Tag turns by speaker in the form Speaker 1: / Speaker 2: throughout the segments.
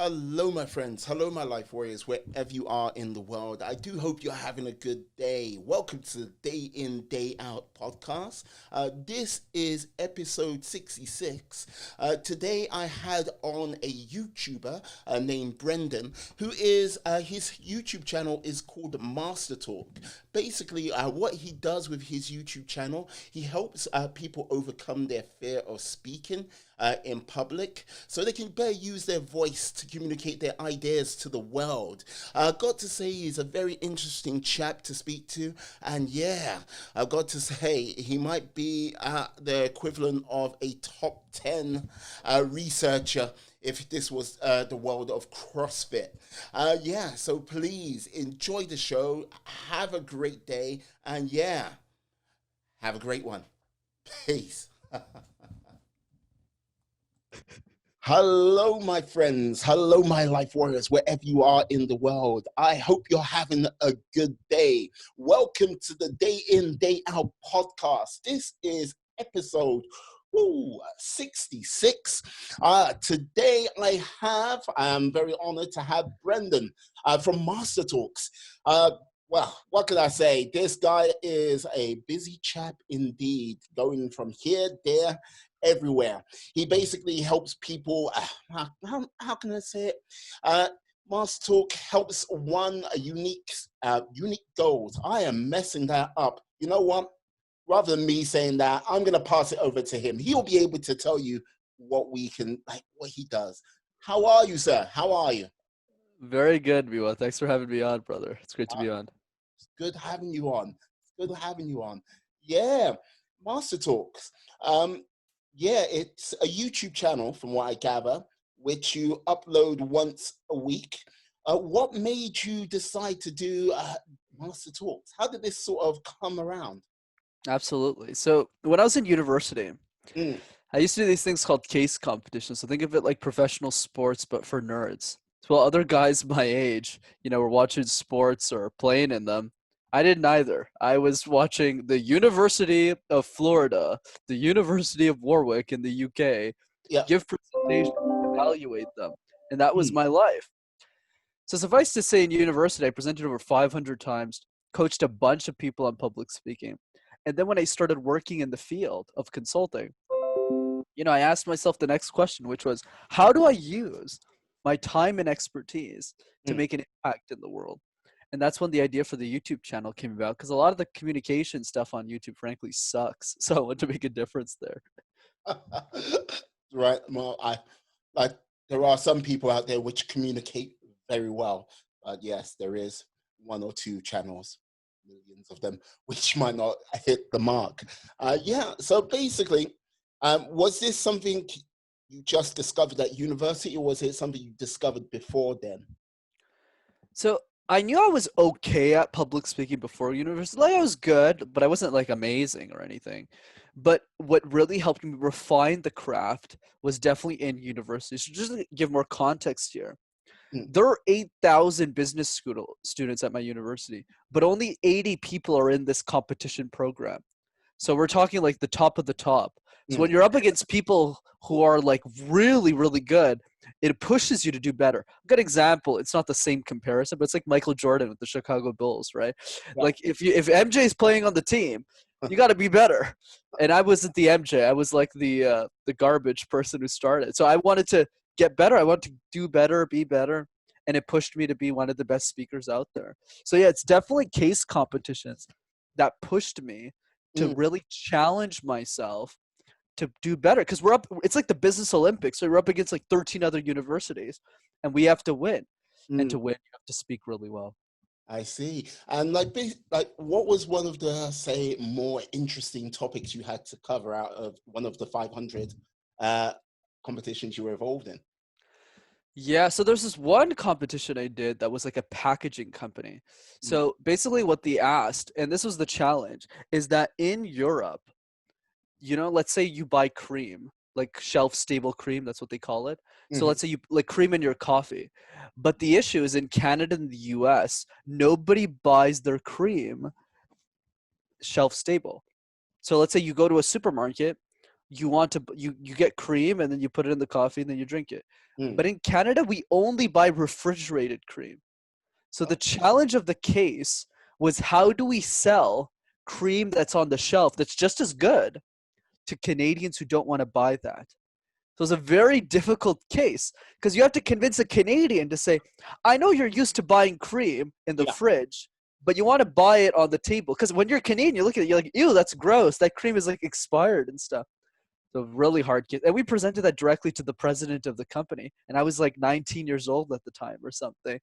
Speaker 1: Hello, my friends. Hello, my life warriors, wherever you are in the world. I do hope you're having a good day. Welcome to the Day In, Day Out podcast. This is episode 66. Today, I had on a YouTuber named Brenden, who is his YouTube channel is called MasterTalk. Basically, what he does with his YouTube channel, he helps people overcome their fear of speaking in public so they can better use their voice to communicate their ideas to the world. Got to say, he's a very interesting chap to speak to. And yeah, I've got to say, he might be the equivalent of a top 10 researcher if this was the world of CrossFit. Yeah, so please enjoy the show. Have a great day. And yeah, have a great one. Peace. Hello, my friends. Hello, my life warriors, wherever you are in the world. I hope you're having a good day. Welcome to the Day In, Day Out podcast. This is episode 66. Today I am very honored to have Brenden from Master Talks. Well, what can I say? This guy is a busy chap indeed, going from here, there, everywhere. He basically helps people. How can I say it? Master Talk helps one unique goals. I am messing that up. You know what? Rather than me saying that, I'm gonna pass it over to him. He'll be able to tell you what what he does. How are you, sir? How are you?
Speaker 2: Very good, Miwa. Thanks for having me on, brother. It's great to
Speaker 1: Uh,
Speaker 2: be on.
Speaker 1: it's good having you on. It's good having you on. Yeah, Master Talks. Um, yeah, it's a YouTube channel, from what I gather, which you upload once a week. What made you decide to do Master Talks? How did this sort of come around?
Speaker 2: Absolutely. So when I was in university,
Speaker 1: Mm,
Speaker 2: I used to do these things called case competitions. So think of it like professional sports, but for nerds. So while other guys my age, were watching sports or playing in them, I didn't either. I was watching the University of Florida, the University of Warwick in the UK,
Speaker 1: yeah.
Speaker 2: give presentations, evaluate them. And that was
Speaker 1: Mm,
Speaker 2: my life. So suffice to say, in university, I presented over 500 times, coached a bunch of people on public speaking. And then when I started working in the field of consulting, I asked myself the next question, which was, how do I use my time and expertise to
Speaker 1: mm.
Speaker 2: make an impact in the world? And that's when the idea for the YouTube channel came about, because a lot of the communication stuff on YouTube, frankly, sucks. So I want to make a difference there.
Speaker 1: Right. Well, I like there are some people out there which communicate very well, but yes, there is one or two channels, millions of them, which might not hit the mark. Yeah. So basically, was this something you just discovered at university, or was it something you discovered before then?
Speaker 2: So I knew I was okay at public speaking before university. Like I was good, but I wasn't like amazing or anything. But what really helped me refine the craft was definitely in university. So just to give more context here,
Speaker 1: Mm,
Speaker 2: there are 8,000 business students at my university, but only 80 people are in this competition program. So we're talking like the top of the top. So when
Speaker 1: mm,
Speaker 2: you're up against people who are like really, really good, it pushes you to do better. Good example. It's not the same comparison, but it's like Michael Jordan with the Chicago Bulls, right?
Speaker 1: yeah.
Speaker 2: Like if MJ is playing on the team, you got to be better. And I wasn't the MJ. I was like the garbage person who started. So I wanted to get better. I wanted to do better, be better, and it pushed me to be one of the best speakers out there. So yeah, it's definitely case competitions that pushed me to
Speaker 1: Mm,
Speaker 2: really challenge myself to do better, because we're up, it's like the business Olympics, so we're up against like 13 other universities and we have to win, and
Speaker 1: mm.
Speaker 2: to win you have to speak really well.
Speaker 1: I see. And like, what was one of the, say, more interesting topics you had to cover out of one of the 500 uh, competitions you were involved in?
Speaker 2: Yeah, so there's this one competition I did that was like a packaging company.
Speaker 1: Mm,
Speaker 2: So basically what they asked, and this was the challenge, is that in Europe, let's say you buy cream, like shelf stable cream, that's what they call it. So
Speaker 1: mhm,
Speaker 2: let's say you like cream in your coffee. But the issue is in Canada and the US, nobody buys their cream shelf stable. So let's say you go to a supermarket, you get cream and then you put it in the coffee and then you drink it.
Speaker 1: Mm.
Speaker 2: But in Canada, we only buy refrigerated cream. So the
Speaker 1: Okay.
Speaker 2: challenge of the case was, how do we sell cream that's on the shelf that's just as good to Canadians who don't want to buy that? So it's a very difficult case because you have to convince a Canadian to say, I know you're used to buying cream in the
Speaker 1: Yeah.
Speaker 2: fridge, but you want to buy it on the table. Because when you're Canadian, you look at it, you're like, ew, that's gross. That cream is like expired and stuff. So really hard case. And we presented that directly to the president of the company. And I was like 19 years old at the time or something.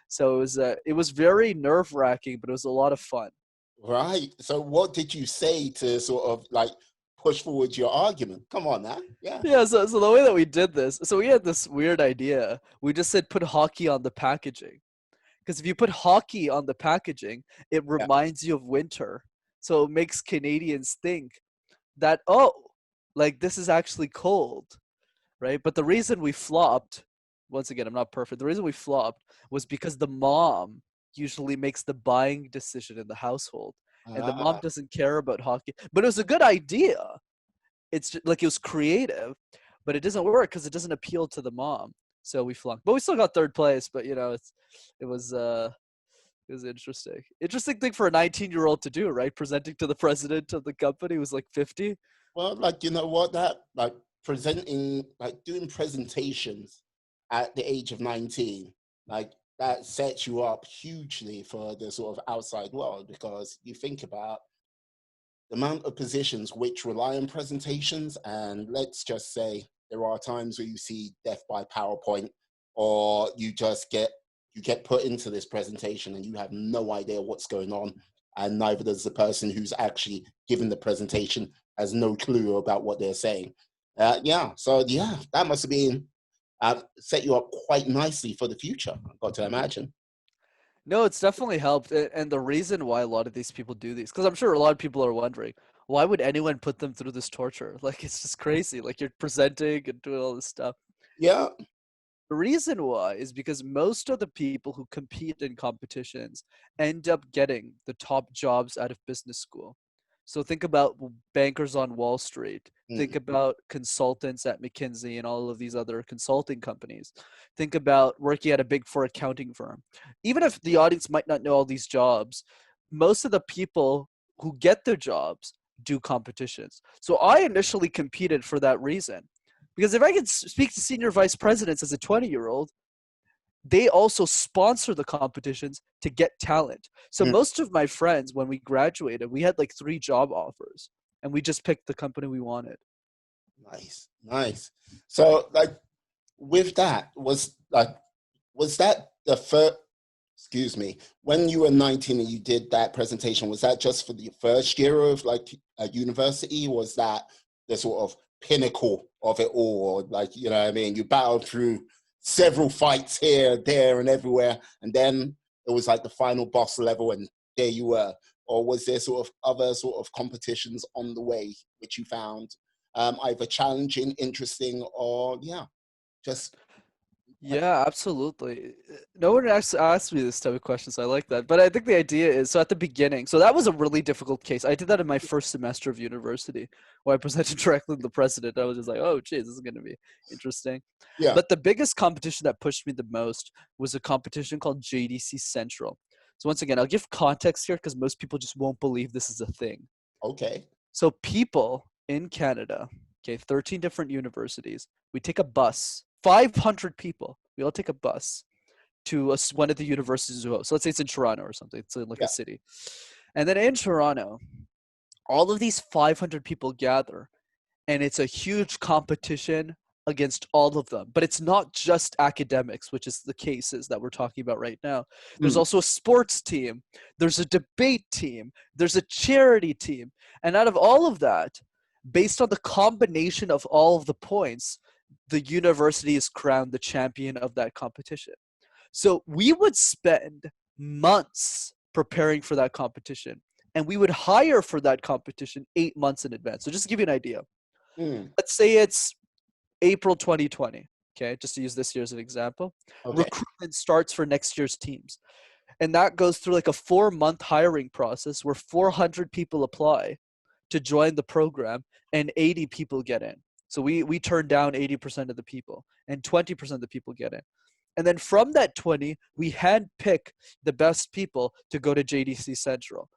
Speaker 2: So it was very nerve wracking, but it was a lot of fun.
Speaker 1: Right. So what did you say to sort of like push forward your argument? Come on now. Yeah.
Speaker 2: Yeah, so the way that we did this, so we had this weird idea. We just said put hockey on the packaging. Because if you put hockey on the packaging, it
Speaker 1: Yeah.
Speaker 2: reminds you of winter. So it makes Canadians think that, oh, like this is actually cold, right? But the reason we flopped, once again, I'm not perfect. The reason we flopped was because the mom usually makes the buying decision in the household. And the mom
Speaker 1: Ah,
Speaker 2: doesn't care about hockey. But it was a good idea. It's just, like, it was creative, but it doesn't work because it doesn't appeal to the mom. So we flunked. But we still got third place. But it was it was interesting. Interesting thing for a 19-year-old to do, right? Presenting to the president of the company who was like 50.
Speaker 1: well, like, you know what, that like presenting, like doing presentations at the age of 19, like that sets you up hugely for the sort of outside world because you think about the amount of positions which rely on presentations. And let's just say there are times where you see death by PowerPoint, or you get put into this presentation and you have no idea what's going on, and neither does the person who's actually given the presentation, has no clue about what they're saying. Yeah, so yeah, that must have been set you up quite nicely for the future, I've got to imagine.
Speaker 2: No, it's definitely helped. And the reason why a lot of these people do these, because I'm sure a lot of people are wondering, why would anyone put them through this torture? Like, it's just crazy. Like, you're presenting and doing all this stuff.
Speaker 1: Yeah.
Speaker 2: The reason why is because most of the people who compete in competitions end up getting the top jobs out of business school. So think about bankers on Wall Street. Think
Speaker 1: Mm.
Speaker 2: about consultants at McKinsey and all of these other consulting companies. Think about working at a big four accounting firm. Even if the audience might not know all these jobs, most of the people who get their jobs do competitions. So I initially competed for that reason. Because if I could speak to senior vice presidents as a 20-year-old, they also sponsor the competitions to get talent. So
Speaker 1: Mm.
Speaker 2: most of my friends, when we graduated, we had like 3 job offers and we just picked the company we wanted.
Speaker 1: Nice, nice. So like with that, was that the first, excuse me, when you were 19 and you did that presentation, was that just for the first year of like a university? Was that the sort of pinnacle of it all? Or like, you know what I mean? You battled through several fights here, there, and everywhere, and then it was like the final boss level, and there you were. Or was there sort of other sort of competitions on the way which you found either challenging, interesting, or yeah, just like,
Speaker 2: Yeah, absolutely. No one actually asked me this type of question, so I like that. But I think the idea is, so at the beginning, so that was a really difficult case. I did that in my first semester of university, where I presented directly to the president. I was just like, oh, geez, this is going to be interesting.
Speaker 1: yeah,
Speaker 2: But the biggest competition that pushed me the most was a competition called JDC Central. So once again, I'll give context here because most people just won't believe this is a thing.
Speaker 1: okay,
Speaker 2: So people in Canada, okay, 13 different universities, we take a bus, 500 people, we all take a bus to one of the universities we host. So let's say it's in Toronto or something. It's in like a
Speaker 1: yeah,
Speaker 2: city. And then in Toronto, all of these 500 people gather and it's a huge competition against all of them. But it's not just academics, which is the cases that we're talking about right now. There's
Speaker 1: mm,
Speaker 2: also a sports team, there's a debate team, there's a charity team. And out of all of that, based on the combination of all of the points, the university is crowned the champion of that competition. So we would spend months preparing for that competition, and we would hire for that competition 8 months in advance. So just to give you an idea,
Speaker 1: mm,
Speaker 2: let's say it's April 2020. Okay, just to use this year as an example.
Speaker 1: okay,
Speaker 2: Recruitment starts for next year's teams. And that goes through like a 4-month hiring process where 400 people apply to join the program, and 80 people get in. So we turn down 80% of the people, and 20% of the people get in. And then from that 20, we handpick the best people to go to JDC Central.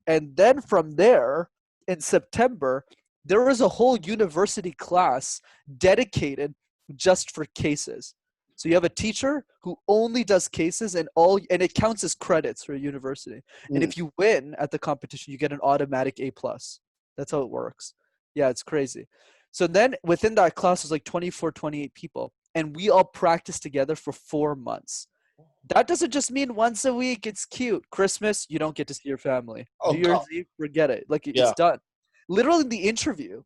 Speaker 2: And then from there, in September, there was a whole university class dedicated just for cases. So you have a teacher who only does cases, and it counts as credits for a university. And if you win at the competition, you get an automatic A+. That's how it works. Yeah, it's crazy. So then within that class was like 24, 28 people, and we all practiced together for 4 months. That doesn't just mean once a week. It's cute. Christmas, you don't get to see your family.
Speaker 1: Oh,
Speaker 2: New Year's
Speaker 1: God.
Speaker 2: Eve, forget it. Like,
Speaker 1: Yeah.
Speaker 2: it's done. Literally in the interview,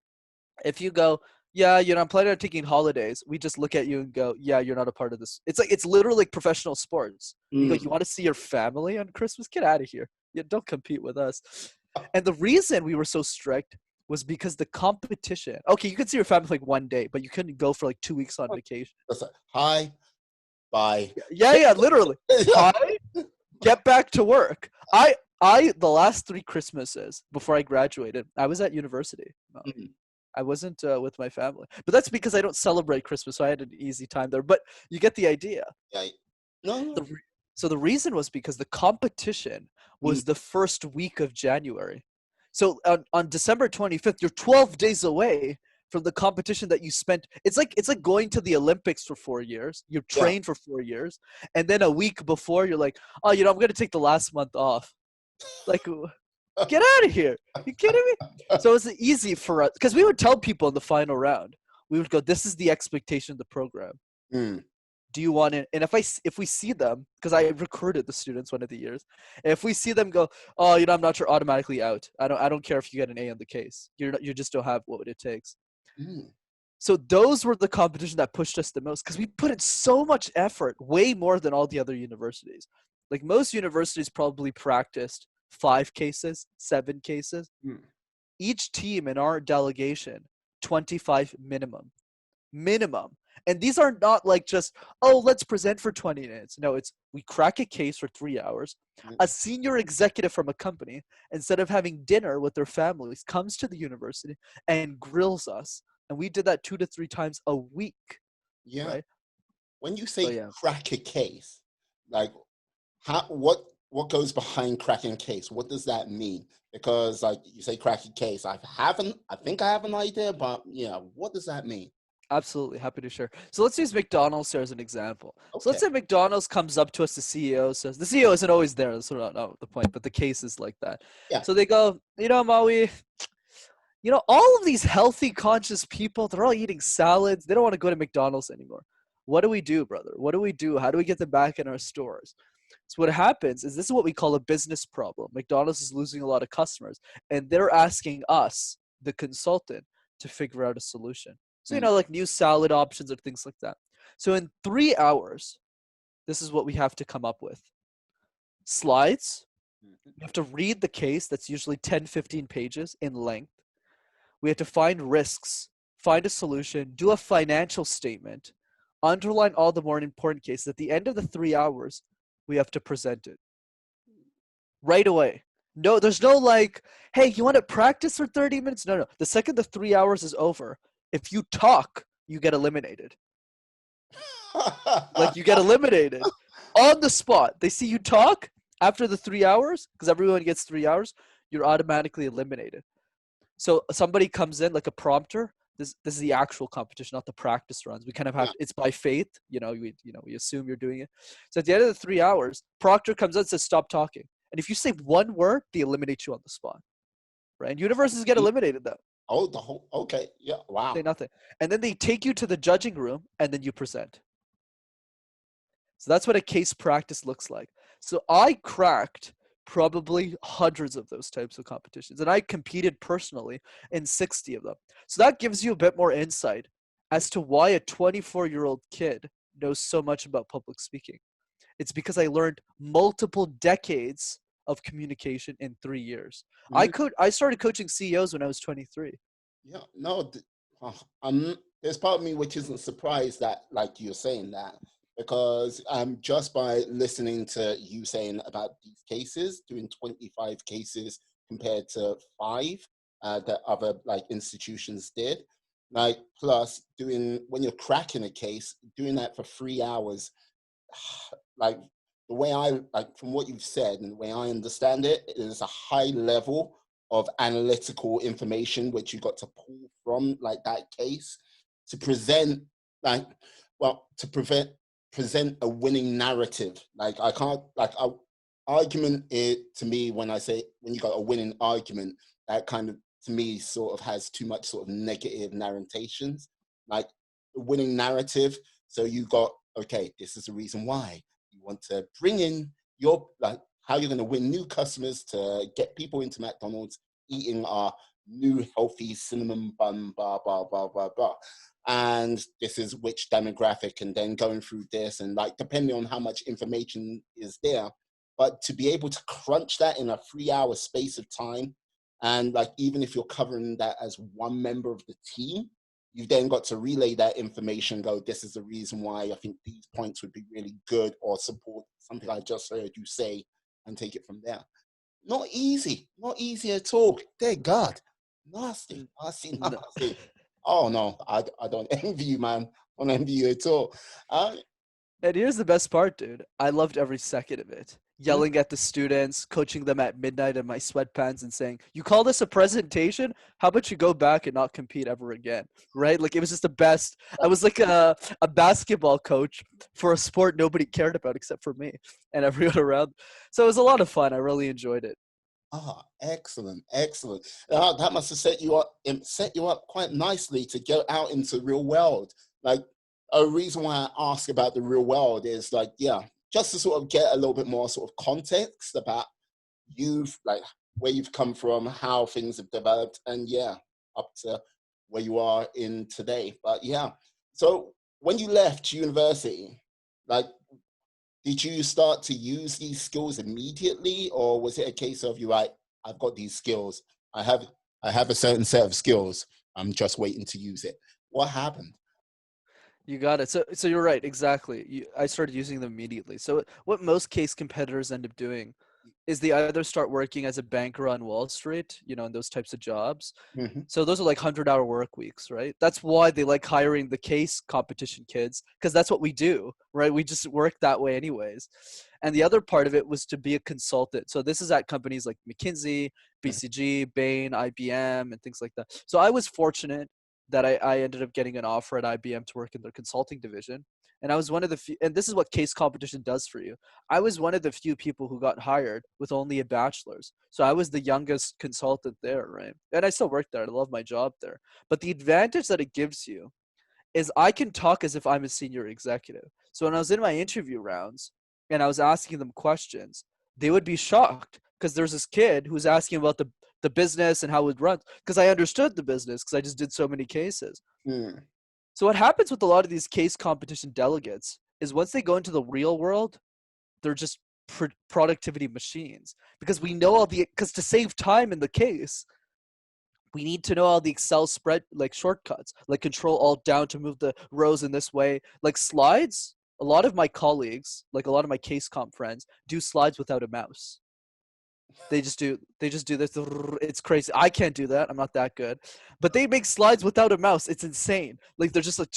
Speaker 2: if you go, yeah, I'm planning on taking holidays, we just look at you and go, yeah, you're not a part of this. It's literally like professional sports. You go, you want to see your family on Christmas? Get out of here. Yeah, don't compete with us. And the reason we were so strict was because the competition. Okay, you could see your family for like 1 day, but you couldn't go for like 2 weeks on vacation.
Speaker 1: That's like, hi, bye.
Speaker 2: Yeah, literally. Hi, get back to work. The last 3 Christmases before I graduated, I was at university. I wasn't with my family, but that's because I don't celebrate Christmas, so I had an easy time there. But you get the idea.
Speaker 1: Yeah. No.
Speaker 2: So the reason was because the competition was the first week of January. So on December 25th, you're 12 days away from the competition that you spent. It's like going to the Olympics for 4 years. You trained for 4 years, and then a week before, you're like, oh, I'm going to take the last month off. Like, get out of here. Are you kidding me? So it was easy for us because we would tell people in the final round, we would go, this is the expectation of the program. Do you want it? And if we see them, because I recruited the students one of the years, if we see them go, oh, I'm not sure, automatically out. I don't care if you get an A on the case. You just don't have what it takes. So those were the competition that pushed us the most because we put in so much effort, way more than all the other universities. Like most universities probably practiced 5 cases, 7 cases. Each team in our delegation, 25 minimum. And these are not like just, oh, let's present for 20 minutes. No, it's we crack a case for 3 hours. A senior executive from a company, instead of having dinner with their families, comes to the university and grills us. And we did that 2 to 3 times a week.
Speaker 1: Yeah.
Speaker 2: Right?
Speaker 1: When you say crack a case, like what goes behind cracking a case? What does that mean? Because like you say crack a case, I think I have an idea, but yeah, what does that mean?
Speaker 2: Absolutely. Happy to share. So let's use McDonald's here as an example.
Speaker 1: Okay.
Speaker 2: So let's say McDonald's comes up to us, the CEO says, the CEO isn't always there, that's not the point, but the case is like that.
Speaker 1: Yeah.
Speaker 2: So they go, Maui, all of these healthy, conscious people, they're all eating salads. They don't want to go to McDonald's anymore. What do we do, brother? What do we do? How do we get them back in our stores? So what happens is this is what we call a business problem. McDonald's is losing a lot of customers, and they're asking us, the consultant, to figure out a solution. So, like new salad options or things like that. So in 3 hours, this is what we have to come up with. Slides. You have to read the case. That's usually 10, 15 pages in length. We have to find risks, find a solution, do a financial statement, underline all the more important cases. At the end of the 3 hours, we have to present it. Right away. No, there's no like, hey, you want to practice for 30 minutes? No. The second the 3 hours is over, if you talk, you get eliminated. Like you get eliminated on the spot. They see you talk after the 3 hours, because everyone gets 3 hours, you're automatically eliminated. So somebody comes in like a prompter. This is the actual competition, not the practice runs. We kind of have it's by faith. We assume you're doing it. So at the end of the 3 hours, proctor comes in and says, stop talking. And if you say one word, they eliminate you on the spot. Right? And universities get eliminated though.
Speaker 1: Oh, the whole, okay. Yeah. Wow.
Speaker 2: Say nothing. And then they take you to the judging room and then you present. So that's what a case practice looks like. So I cracked probably hundreds of those types of competitions, and I competed personally in 60 of them. So that gives you a bit more insight as to why a 24-year-old kid knows so much about public speaking. It's because I learned multiple decades of communication in 3 years. I started coaching CEOs when I was 23.
Speaker 1: Yeah, no, there's part of me which isn't surprised that, like you're saying that, because just by listening to you saying about these cases, doing 25 cases compared to 5, that other like institutions did. Like plus doing when you're cracking a case, doing that for 3 hours, like the way I like from what you've said and the way I understand it is a high level of analytical information which you got to pull from like that case to present like well to prevent present a winning narrative. Like I can't like a argument it to me when I say when you got a winning argument, that kind of to me sort of has too much sort of negative narrations. Like the winning narrative. So you got okay, this is the reason why you want to bring in your like how you're going to win new customers to get people into McDonald's eating our new healthy cinnamon bun, blah blah blah blah blah. And this is which demographic, and then going through this, and like depending on how much information is there, but to be able to crunch that in a 3 hour space of time, and like even if you're covering that as one member of the team, you've then got to relay that information, go, this is the reason why I think these points would be really good or support something I just heard you say, and take it from there. Not easy, not easy at all. Dear God, nasty, nasty,
Speaker 2: No.
Speaker 1: nasty. Oh no, I don't envy you, man. I don't envy you at all. Uh,
Speaker 2: And here's the best part, dude. I loved every second of it.
Speaker 1: mm,
Speaker 2: Yelling at the students, coaching them at midnight in my sweatpants and saying, "You call this a presentation? How about you go back and not compete ever again?" Right? Like it was just the best. I was like a basketball coach for a sport nobody cared about except for me and everyone around. So it was a lot of fun. I really enjoyed it.
Speaker 1: ah, excellent, excellent. That must have set you up quite nicely to go out into the real world. Like a reason why I ask about the real world is like, yeah, just to sort of get a little bit more sort of context about you've like where you've come from, how things have developed, and yeah, up to where you are in today. But yeah, so when you left university, like, did you start to use these skills immediately, or was it a case of you like, I've got these skills, I have I have a certain set of skills, I'm just waiting to use it? What happened?
Speaker 2: You got it. So you're right. Exactly. I started using them immediately. So what most case competitors end up doing is they either start working as a banker on Wall Street, in those types of jobs.
Speaker 1: Hmm.
Speaker 2: So those are like 100-hour work weeks, right? That's why they like hiring the case competition kids, because that's what we do, right? We just work that way anyways. And the other part of it was to be a consultant. So this is at companies like McKinsey, BCG, Bain, IBM, and things like that. So I was fortunate that I ended up getting an offer at IBM to work in their consulting division. And I was one of the few, and this is what case competition does for you. I was one of the few people who got hired with only a bachelor's. So I was the youngest consultant there, right? And I still work there. I love my job there. But the advantage that it gives you is I can talk as if I'm a senior executive. So when I was in my interview rounds and I was asking them questions, they would be shocked because there's this kid who's asking about the business and how it runs because I understood the business because I just did so many cases.
Speaker 1: Mm.
Speaker 2: So what happens with a lot of these case competition delegates is once they go into the real world, they're just productivity machines because we know because to save time in the case, we need to know all the Excel spread like shortcuts, like Control Alt down to move the rows in this way, like slides. A lot of my colleagues, like a lot of my case comp friends, do slides without a mouse. They just do this. It's crazy. I can't do that. I'm not that good. But they make slides without a mouse. It's insane. Like they're just like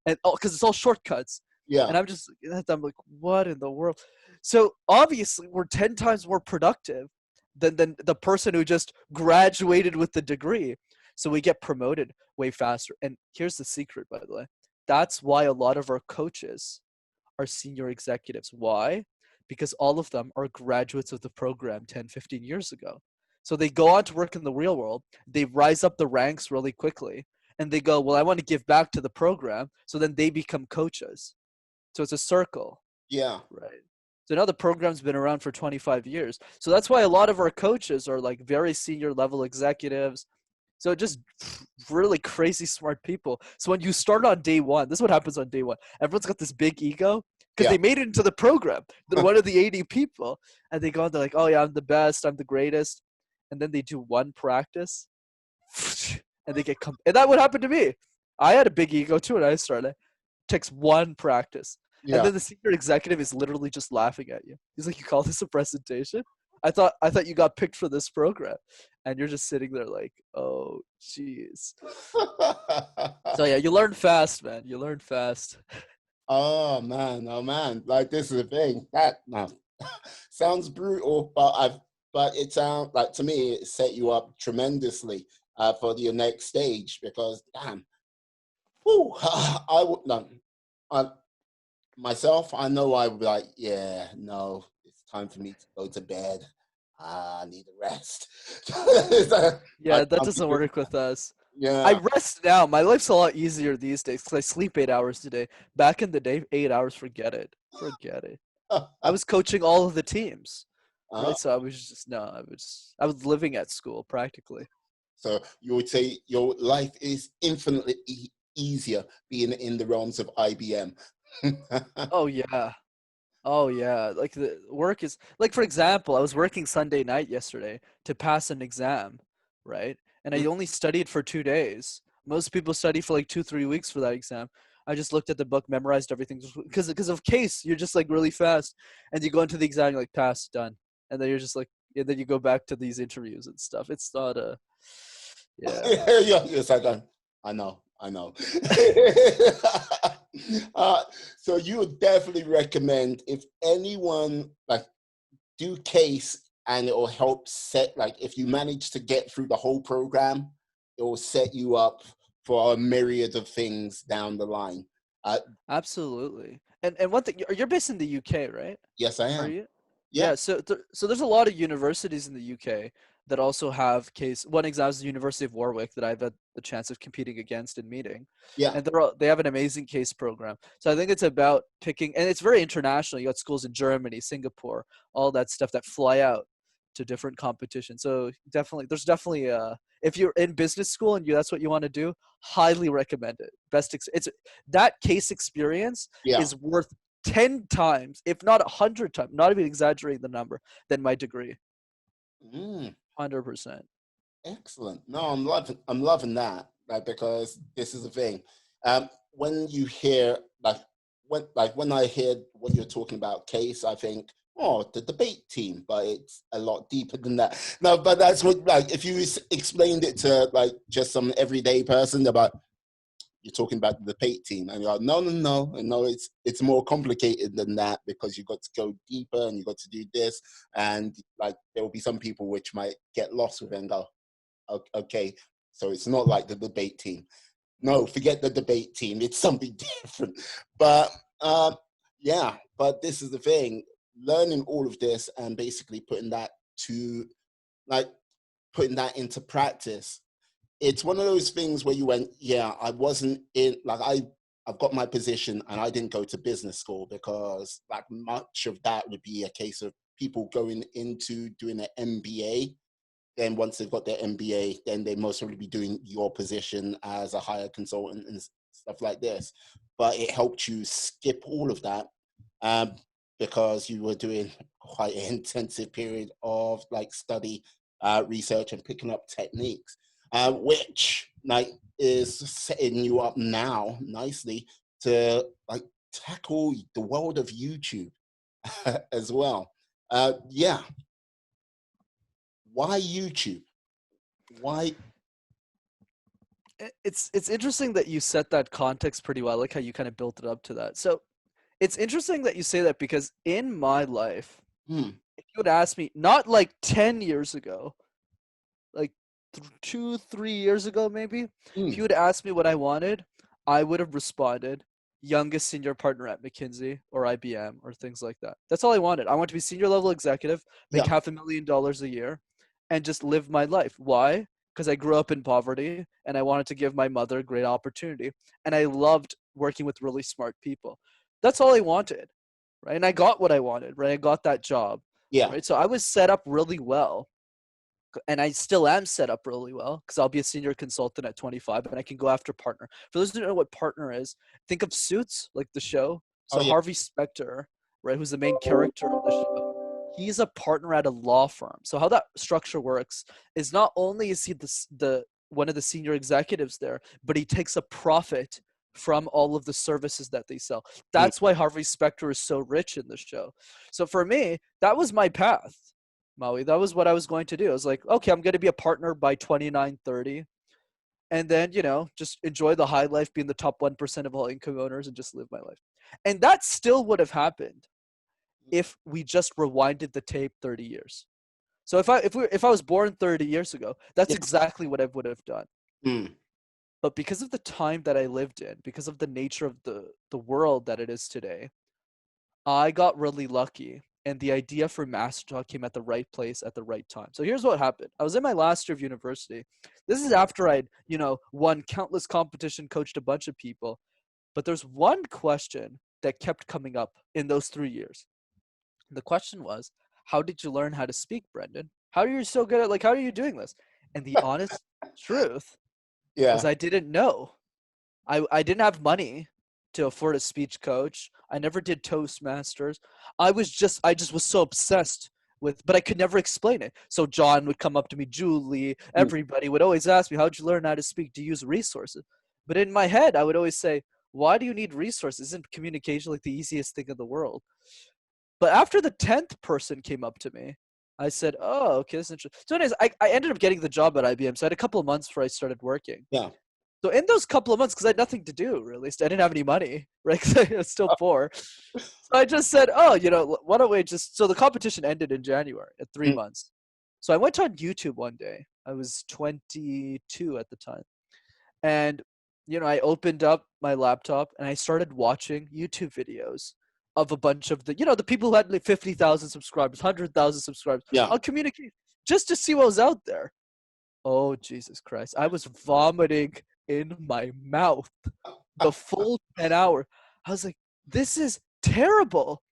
Speaker 2: and because it's all shortcuts.
Speaker 1: Yeah.
Speaker 2: And I'm like, what in the world? So obviously we're 10 times more productive than the person who just graduated with the degree. So we get promoted way faster. And here's the secret, by the way. That's why a lot of our coaches are senior executives. Why? Because all of them are graduates of the program 10, 15 years ago. So they go on to work in the real world, they rise up the ranks really quickly, and they go, well, I want to give back to the program. So then they become coaches. So it's a circle,
Speaker 1: Yeah.
Speaker 2: right? So now the program's been around for 25 years. So that's why a lot of our coaches are like very senior level executives. So just really crazy smart people. So when you start on day one, this is what happens on day one. Everyone's got this big ego because
Speaker 1: Yeah.
Speaker 2: they made it into the program. They're one of the 80 people. And they go on, they're like, oh yeah, I'm the best, I'm the greatest. And then they do one practice and they and that would happen to me. I had a big ego too when I started. It takes one practice. And
Speaker 1: Yeah.
Speaker 2: then the senior executive is literally just laughing at you. He's like, you call this a presentation? I thought you got picked for this program, and you're just sitting there like, oh, jeez. So yeah, you learn fast, man. You learn fast.
Speaker 1: Oh man, oh man! Like this is a thing that no, sounds brutal, but it sounds like to me it set you up tremendously for your next stage because damn, whew, I would no, I, myself I know I would be like yeah no, it's time for me to go to bed. I need a rest. I
Speaker 2: Yeah, that
Speaker 1: can't be
Speaker 2: doesn't
Speaker 1: doing
Speaker 2: work with us. I
Speaker 1: yeah.
Speaker 2: rest now. My life's a lot easier these days because I sleep 8 hours a day. Back in the day, 8 hours, forget it. Forget it. I was coaching all of the teams,
Speaker 1: uh,
Speaker 2: right? So I was just no, I was living at school practically.
Speaker 1: So you would say your life is infinitely easier being in the realms of IBM.
Speaker 2: Oh yeah. Oh yeah. Like the work is like for example, I was working Sunday night yesterday to pass an exam, right? And I only studied for 2 days. Most people study for like 2, 3 weeks for that exam. I just looked at the book, memorized everything because of case. You're just like really fast, and you go into the exam, you're like pass, done, and then you're just like, and then you go back to these interviews and stuff. It's not a, yeah.
Speaker 1: Yeah, yes, I know, I know. uh, so you would definitely recommend if anyone like do case and it will help set like if you manage to get through the whole program, it will set you up for a myriad of things down the line. Uh,
Speaker 2: Absolutely. And one thing, you're based in the UK, right?
Speaker 1: yes, I
Speaker 2: Are
Speaker 1: am.
Speaker 2: you?
Speaker 1: Yeah,
Speaker 2: Yeah, so there's a lot of universities in the UK that also have case. One example is the University of Warwick that I've had the chance of competing against and meeting,
Speaker 1: yeah.
Speaker 2: and they have an amazing case program. So I think it's about picking, and it's very international. You got schools in Germany, Singapore, all that stuff that fly out to different competitions. So definitely, there's definitely if you're in business school and that's what you want to do, highly recommend it. It's that case experience
Speaker 1: Yeah.
Speaker 2: is worth 10 times, if not 100 times, not even exaggerating the number, than my degree.
Speaker 1: Mm,
Speaker 2: 100%.
Speaker 1: excellent. No, I'm loving that. Like because this is the thing. When you hear when I hear what you're talking about case, I think, oh, the debate team, but it's a lot deeper than that. No, but that's what like if you explained it to like just some everyday person about you're talking about the debate team, and you're like, no, it's more complicated than that because you got to go deeper and you got to do this, and like there will be some people which might get lost with it and go, okay, so it's not like the debate team. No, forget the debate team. It's something different. But yeah, but this is the thing: learning all of this and basically to like putting that into practice it's one of those things where you went, yeah, I wasn't in like I've got my position and I didn't go to business school because like much of that would be a case of people going into doing an MBA. Then once they've got their MBA, then they most probably be doing your position as a higher consultant and stuff like this. But it helped you skip all of that um, because you were doing quite an intensive period of like study, research, and picking up techniques which like is setting you up now nicely to like tackle the world of YouTube as well. Yeah, why YouTube? Why?
Speaker 2: It's interesting that you set that context pretty well. I like how you kind of built it up to that. So it's interesting that you say that because in my life,
Speaker 1: Hmm,
Speaker 2: if you would ask me, not like 10 years ago, like 2, 3 years ago, maybe, if
Speaker 1: hmm,
Speaker 2: you would ask me what I wanted, I would have responded youngest senior partner at McKinsey or IBM or things like that. That's all I wanted. I want to be senior level executive, make
Speaker 1: yeah,
Speaker 2: $500,000 a year, and just live my life. Why? Because I grew up in poverty and I wanted to give my mother a great opportunity. And I loved working with really smart people. That's all I wanted. Right. And I got what I wanted, right? I got that job.
Speaker 1: yeah,
Speaker 2: Right. So I was set up really well and I still am set up really well because I'll be a senior consultant at 25 and I can go after partner. For those who don't know what partner is, think of Suits, like the show.
Speaker 1: oh
Speaker 2: So
Speaker 1: yeah,
Speaker 2: Harvey Specter, right, who's the main character of the show, he's a partner at a law firm. So how that structure works is not only is he the one of the senior executives there, but he takes a profit from all of the services that they sell.
Speaker 1: hmm,
Speaker 2: That's why Harvey Specter is so rich in the show. So for me, that was my path. Maui. That was what I was going to do. I was like, okay, I'm going to be a partner by 29, 30. And then, just enjoy the high life, be in the top 1% of all income owners and just live my life. And that still would have happened if we just rewinded the tape 30 years. So if I was born 30 years ago, that's
Speaker 1: Yeah.
Speaker 2: exactly what I would have done.
Speaker 1: Mm.
Speaker 2: But because of the time that I lived in, because of the nature of the world that it is today, I got really lucky. And the idea for MasterTalk came at the right place at the right time. So here's what happened. I was in my last year of university. This is after I'd, won countless competition, coached a bunch of people. But there's one question that kept coming up in those 3 years. The question was, how did you learn how to speak, Brenden? How are you so good at, how are you doing this? And the honest truth was
Speaker 1: Yeah.
Speaker 2: I didn't know. I didn't have money to afford a speech coach. I never did Toastmasters. I just was so obsessed with, but I could never explain it. So John would come up to me, Julie,
Speaker 1: Mm.
Speaker 2: everybody would always ask me, how'd you learn how to speak? Do you use resources? But in my head, I would always say, why do you need resources? Isn't communication like the easiest thing in the world? But after the 10th person came up to me, I said, oh, okay, that's interesting. So anyways, I ended up getting the job at IBM. So I had a couple of months before I started working.
Speaker 1: Yeah.
Speaker 2: So in those couple of months, because I had nothing to do, really, so I didn't have any money, right? Because I was still poor. So I just said, oh, why don't we just – so the competition ended in January at 3
Speaker 1: Mm.
Speaker 2: months. So I went on YouTube one day. I was 22 at the time. And, I opened up my laptop and I started watching YouTube videos of a bunch of the people who had like 50,000 subscribers, 100,000 subscribers
Speaker 1: Yeah.
Speaker 2: on communication just to see what was out there. Oh, Jesus Christ. I was vomiting in my mouth the full 10 hours. I was like, this is terrible.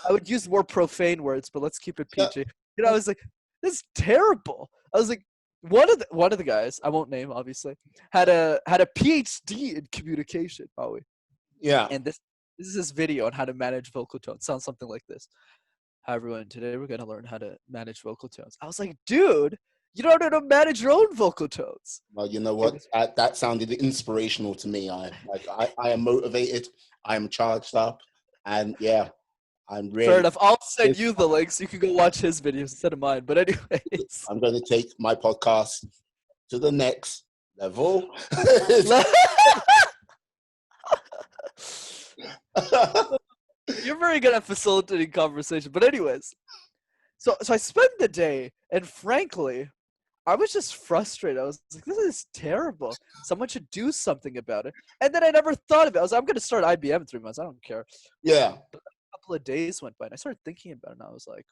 Speaker 2: I would use more profane words, but let's keep it
Speaker 1: Yeah.
Speaker 2: PG. I was like, this is terrible. I was like, one of the guys, I won't name obviously, had a PhD in communication, Maui.
Speaker 1: Yeah.
Speaker 2: And this is his video on how to manage vocal tones. Sounds something like this. Hi everyone, today we're gonna learn how to manage vocal tones. I was like, dude, you don't know how to manage your own vocal tones.
Speaker 1: Well, you know what? That sounded inspirational to me. I am motivated. I am charged up, and yeah, I'm
Speaker 2: Fair
Speaker 1: really.
Speaker 2: enough. I'll send you the link so you can go watch his videos instead of mine. But anyways.
Speaker 1: I'm going to take my podcast to the next level.
Speaker 2: You're very good at facilitating conversation. But anyways. So I spent the day, and frankly, I was just frustrated. I was like, this is terrible. Someone should do something about it. And then I never thought of it. I was like, I'm going to start IBM in 3 months. I don't care.
Speaker 1: Yeah.
Speaker 2: But a couple of days went by, and I started thinking about it, and I was like,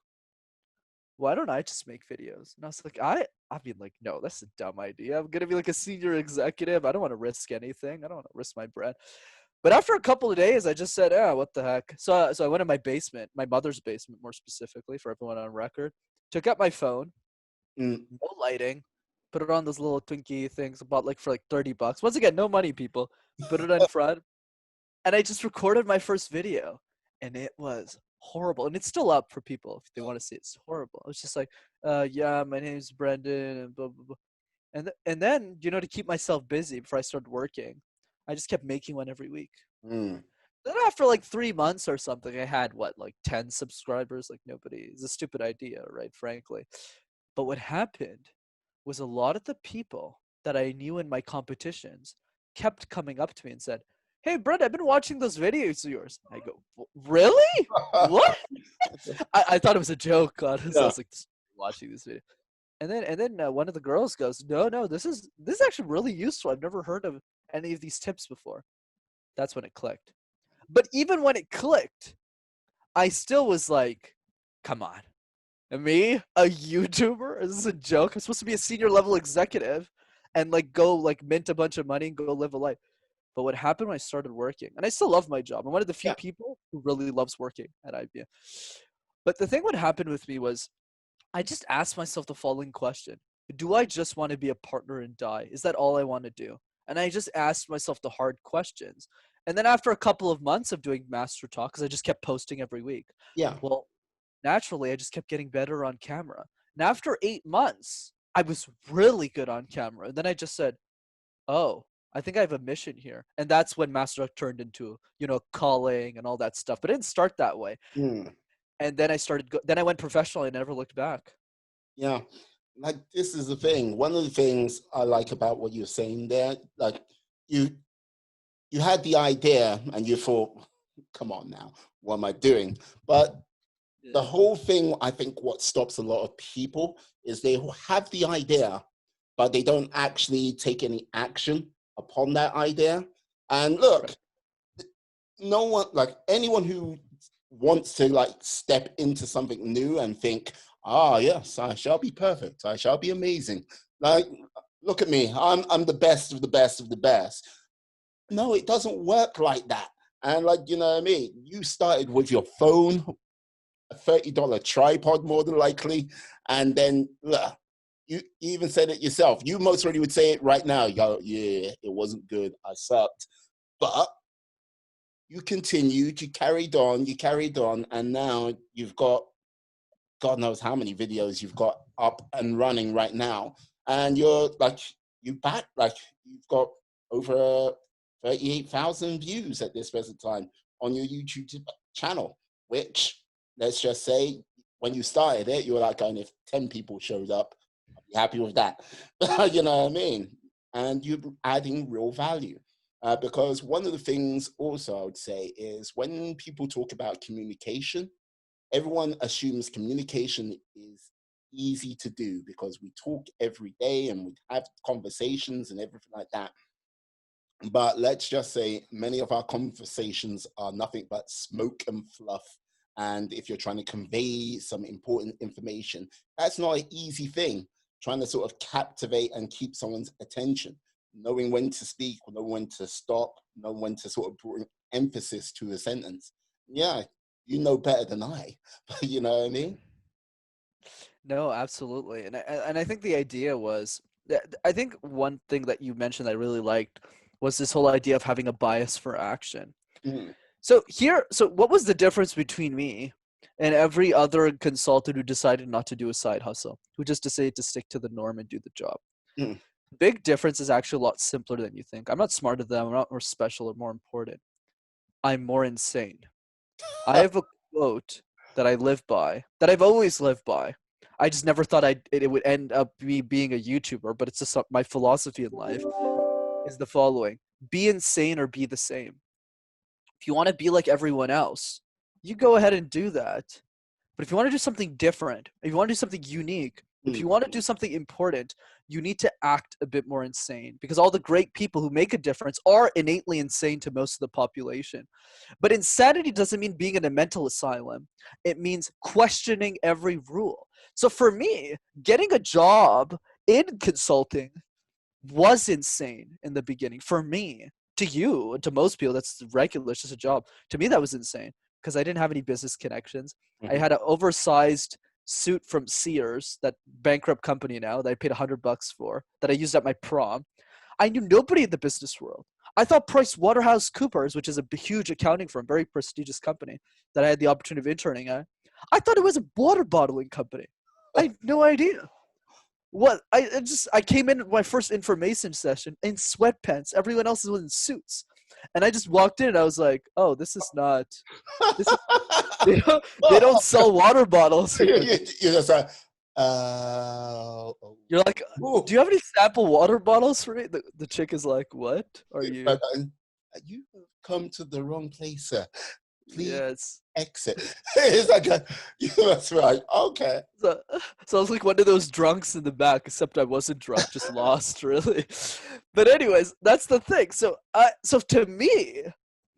Speaker 2: why don't I just make videos? And I was like, I mean, like, no, that's a dumb idea. I'm going to be like a senior executive. I don't want to risk anything. I don't want to risk my bread. But after a couple of days, I just said, what the heck? So I went in my basement, my mother's basement more specifically for everyone on record, took out my phone,
Speaker 1: Mm.
Speaker 2: no lighting, put it on those little Twinkie things, bought for like $30. Once again, no money, people. Put it in front, and I just recorded my first video, and it was horrible. And it's still up for people if they want to see it. It's horrible. It was just like, yeah, my name's Brenden, and blah, blah, blah. And then, to keep myself busy before I started working, I just kept making one every week.
Speaker 1: Mm.
Speaker 2: Then after like 3 months or something, I had 10 subscribers. Like nobody. It's a stupid idea, right? Frankly. But what happened was a lot of the people that I knew in my competitions kept coming up to me and said, hey, Brett, I've been watching those videos of yours. I go, really? What? I thought it was a joke, honestly.
Speaker 1: Yeah.
Speaker 2: I was like, watching this video. And then one of the girls goes, no, this is actually really useful. I've never heard of any of these tips before. That's when it clicked. But even when it clicked, I still was like, come on. Me, a YouTuber? Is this a joke? I'm supposed to be a senior level executive and go mint a bunch of money and go live a life. But what happened when I started working, and I still love my job. I'm one of the few people who really loves working at IBM. But the thing what happened with me was I just asked myself the following question. Do I just want to be a partner and die? Is that all I want to do? And I just asked myself the hard questions. And then after a couple of months of doing MasterTalk, because I just kept posting every week,
Speaker 1: Yeah.
Speaker 2: well, naturally, I just kept getting better on camera. And after 8 months, I was really good on camera. And then I just said, oh, I think I have a mission here. And that's when MasterTalk turned into, calling and all that stuff. But it didn't start that way.
Speaker 1: Mm.
Speaker 2: And then I started, then I went professional. I never looked back.
Speaker 1: Yeah, like this is the thing. One of the things I like about what you're saying there, like you you had the idea and you thought, come on now, what am I doing? But the
Speaker 2: Yeah.
Speaker 1: whole thing, I think what stops a lot of people is they have the idea, but they don't actually take any action upon that idea. And look,
Speaker 2: Right.
Speaker 1: no one, like anyone who wants to like step into something new and think, ah, yes, I shall be perfect, I shall be amazing, like, look at me, I'm the best of the best of the best. No, it doesn't work like that. And like, you know what I mean, you started with your phone, a $30 tripod more than likely, and then you even said it yourself, you most really would say it right now, you go, yeah, it wasn't good, I sucked. But you continued, you carried on, and now you've got God knows how many videos you've got up and running right now. And you're like, you back, like, you've got over 38,000 views at this present time on your YouTube channel, which, let's just say, when you started it, you were like, going, if 10 people showed up, I'd be happy with that. You know what I mean? And you're adding real value. Because one of the things also I would say is when people talk about communication, everyone assumes communication is easy to do because we talk every day and we have conversations and everything like that. But let's just say many of our conversations are nothing but smoke and fluff. And if you're trying to convey some important information, that's not an easy thing. Trying to sort of captivate and keep someone's attention, knowing when to speak, knowing when to stop, knowing when to sort of bring emphasis to a sentence. Yeah, you know better than I. You know what I mean?
Speaker 2: No, absolutely. And I think the idea was I think one thing that you mentioned I really liked was this whole idea of having a bias for action.
Speaker 1: Mm,
Speaker 2: So what was the difference between me and every other consultant who decided not to do a side hustle, who just decided to stick to the norm and do the job?
Speaker 1: mm.
Speaker 2: Big difference is actually a lot simpler than you think. I'm not smarter than them. I'm not more special or more important. I'm more insane. I have a quote that I live by, that I've always lived by. I just never thought it would end up me being a YouTuber, but it's just my philosophy in life is the following: be insane or be the same. If you want to be like everyone else, you go ahead and do that. But if you want to do something different, if you want to do something unique, if you
Speaker 1: Mm,
Speaker 2: want to do something important, you need to act a bit more insane because all the great people who make a difference are innately insane to most of the population. But insanity doesn't mean being in a mental asylum. It means questioning every rule. So for me, getting a job in consulting was insane in the beginning. For me, to you, to most people, that's regular. It's just a job. To me, that was insane because I didn't have any business connections. I
Speaker 1: mhm.
Speaker 2: had an oversized suit from Sears, that bankrupt company now, that I paid $100 for, that I used at my prom. I knew nobody in the business world. I thought Price Waterhouse Coopers, which is a huge accounting firm, very prestigious company that I had the opportunity of interning at, I thought it was a water bottling company. I had no idea. What I came in my first information session in sweatpants. Everyone else was in suits, and I just walked in. And I was like, "Oh, this is not. This is they don't sell water bottles here."
Speaker 1: You're just like,
Speaker 2: You're like, "Do
Speaker 1: oh,
Speaker 2: you have any sample water bottles for me?" The chick is like, "What are
Speaker 1: but
Speaker 2: you?"
Speaker 1: you have come to the wrong place, sir. Please
Speaker 2: Yes.
Speaker 1: exit. It's like, that's right. Okay.
Speaker 2: So, so I was like one of those drunks in the back, except I wasn't drunk, just lost, really. But anyways, that's the thing. So to me,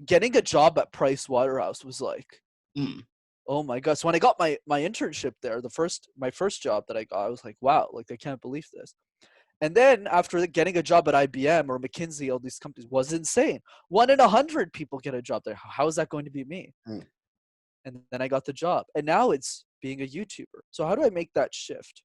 Speaker 2: getting a job at Price Waterhouse was like,
Speaker 1: Mm,
Speaker 2: oh my god. So when I got my internship there, my first job that I got, I was like, wow, like I can't believe this. And then after getting a job at IBM or McKinsey, all these companies was insane. 1 in 100 people get a job there. How is that going to be me?
Speaker 1: mm,
Speaker 2: And then I got the job. And now it's being a YouTuber. So how do I make that shift?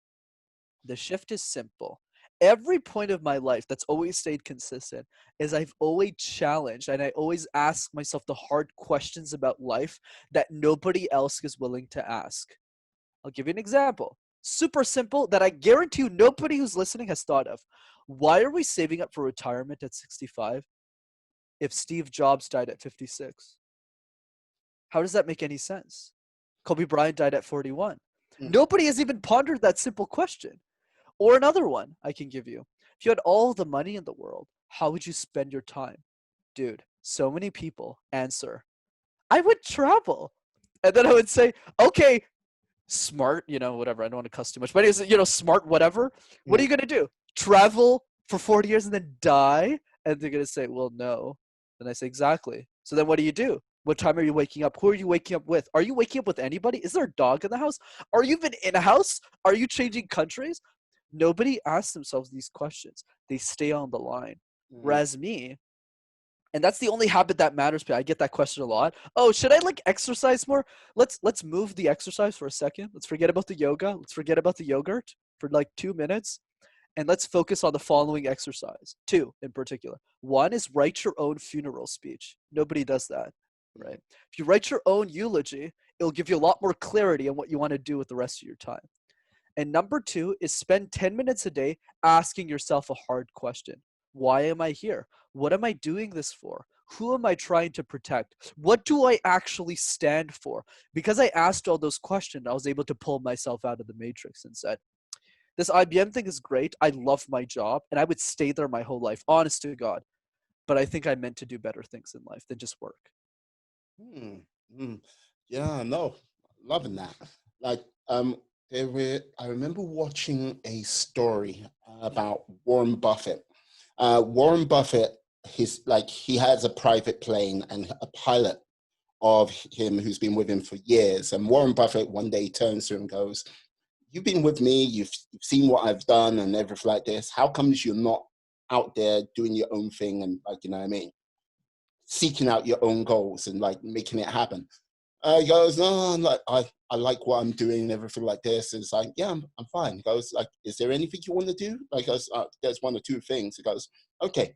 Speaker 2: The shift is simple. Every point of my life that's always stayed consistent is I've always challenged and I always ask myself the hard questions about life that nobody else is willing to ask. I'll give you an example. Super simple that I guarantee you nobody who's listening has thought of. Why are we saving up for retirement at 65 if Steve Jobs died at 56? How does that make any sense? Kobe Bryant died at 41.
Speaker 1: Mm.
Speaker 2: Nobody has even pondered that simple question. Or another one I can give you. If you had all the money in the world, how would you spend your time? Dude, so many people answer, I would travel. And then I would say, okay, smart, whatever. I don't want to cuss too much, but it's, smart, whatever. What are
Speaker 1: Mm.
Speaker 2: you going to do? Travel for 40 years and then die? And they're going to say, well, no. And I say, exactly. So then what do you do? What time are you waking up? Who are you waking up with? Are you waking up with anybody? Is there a dog in the house? Are you even in a house? Are you changing countries? Nobody asks themselves these questions. They stay on the line.
Speaker 1: Mm.
Speaker 2: Whereas me, and that's the only habit that matters. I get that question a lot. Oh, should I like exercise more? Let's move the exercise for a second. Let's forget about the yoga. Let's forget about the yogurt for like 2 minutes, and let's focus on the following exercise. Two in particular. One is write your own funeral speech. Nobody does that,
Speaker 1: Mm.
Speaker 2: right? If you write your own eulogy, it'll give you a lot more clarity on what you want to do with the rest of your time. And number two is spend 10 minutes a day asking yourself a hard question. Why am I here? What am I doing this for? Who am I trying to protect? What do I actually stand for? Because I asked all those questions, I was able to pull myself out of the matrix and said, this IBM thing is great. I love my job and I would stay there my whole life, honest to God. But I think I meant to do better things in life than just work.
Speaker 1: Mm. Mm. Yeah, no, loving that. Like, I remember watching a story about Warren Buffett. Warren Buffett, he has a private plane and a pilot of him who's been with him for years. And Warren Buffett one day turns to him and goes, "You've been with me. You've seen what I've done and everything like this. How comes you're not out there doing your own thing and like you know what I mean, seeking out your own goals and like making it happen?" He goes, "No, I like what I'm doing and everything like this." And it's like, "Yeah, I'm fine." He goes, "Like, is there anything you want to do?" Like, goes, "There's one or two things." He goes, "Okay,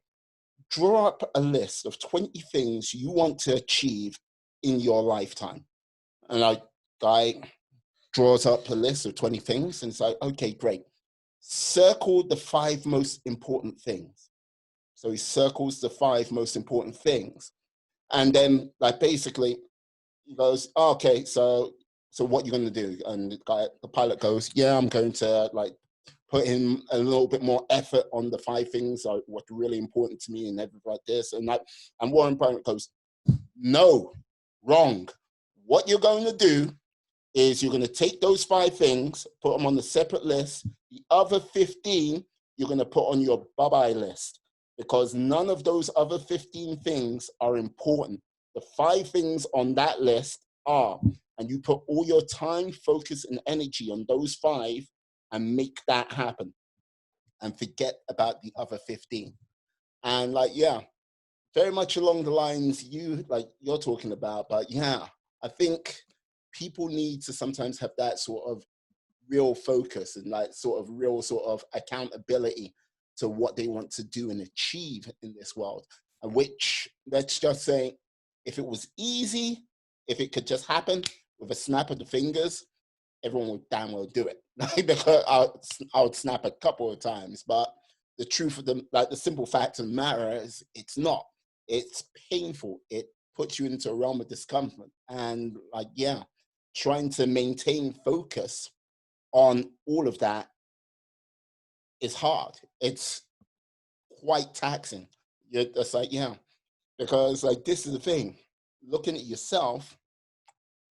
Speaker 1: draw up a list of 20 things you want to achieve in your lifetime." And like, guy draws up a list of 20 things and it's like, "Okay, great. Circle the five most important things." So he circles the five most important things. And then like basically he goes, "Oh, okay, so what you gonna do?" And the pilot goes, "Yeah, I'm going to like put in a little bit more effort on the five things like what's really important to me and everything like this." And Warren Buffett goes, "No, wrong. What you're going to do is you're going to take those five things, put them on the separate list. The other 15, you're going to put on your bye-bye list because none of those other 15 things are important. The five things on that list are, and you put all your time, focus, and energy on those five and make that happen and forget about the other 15." And like, yeah, very much along the lines you're talking about, but yeah, I think people need to sometimes have that sort of real focus and like sort of real sort of accountability to what they want to do and achieve in this world. And which, let's just say, if it was easy, if it could just happen with a snap of the fingers, everyone would damn well do it. Because I would snap a couple of times, but the truth of the simple fact of the matter is it's not. It's painful. It puts you into a realm of discomfort. And like, yeah, trying to maintain focus on all of that is hard. It's quite taxing. You're just like, yeah, because like this is the thing. Looking at yourself,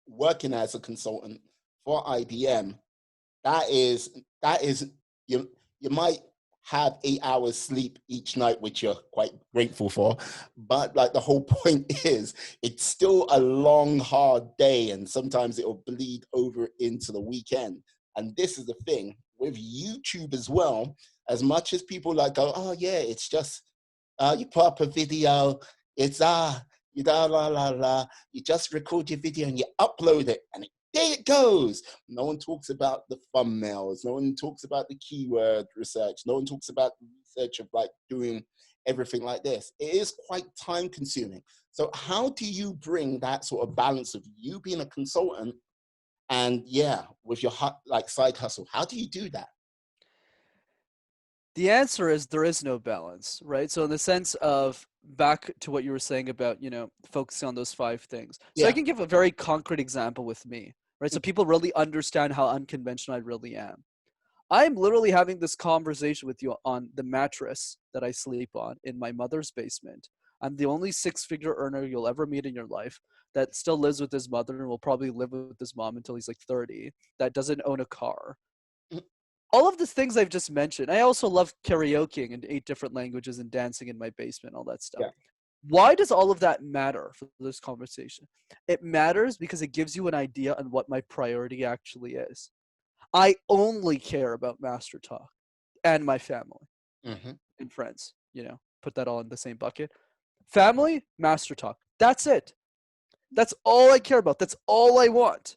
Speaker 1: working as a consultant for IBM, that is you might have 8 hours sleep each night, which you're quite grateful for, but like the whole point is it's still a long hard day and sometimes it'll bleed over into the weekend. And this is the thing with YouTube as well. As much as people like go, "Oh yeah, it's just you put up a video, it's you da la la la, you just record your video and you upload it and there it goes." No one talks about the thumbnails. No one talks about the keyword research. No one talks about the research of like doing everything like this. It is quite time consuming. So how do you bring that sort of balance of you being a consultant and yeah, with your like side hustle? How do you do that?
Speaker 2: The answer is there is no balance, right? So in the sense of back to what you were saying about, focusing on those five things. So I
Speaker 1: Yeah.
Speaker 2: can give a very concrete example with me, right? So people really understand how unconventional I really am. I'm literally having this conversation with you on the mattress that I sleep on in my mother's basement. I'm the only six-figure earner you'll ever meet in your life that still lives with his mother and will probably live with his mom until he's like 30, that doesn't own a car. All of the things I've just mentioned. I also love karaokeing in 8 different languages and dancing in my basement, all that stuff.
Speaker 1: Yeah.
Speaker 2: Why does all of that matter for this conversation? It matters because it gives you an idea on what my priority actually is. I only care about MasterTalk and my family
Speaker 1: Mm-hmm.
Speaker 2: and friends, put that all in the same bucket. Family, MasterTalk. That's it. That's all I care about. That's all I want.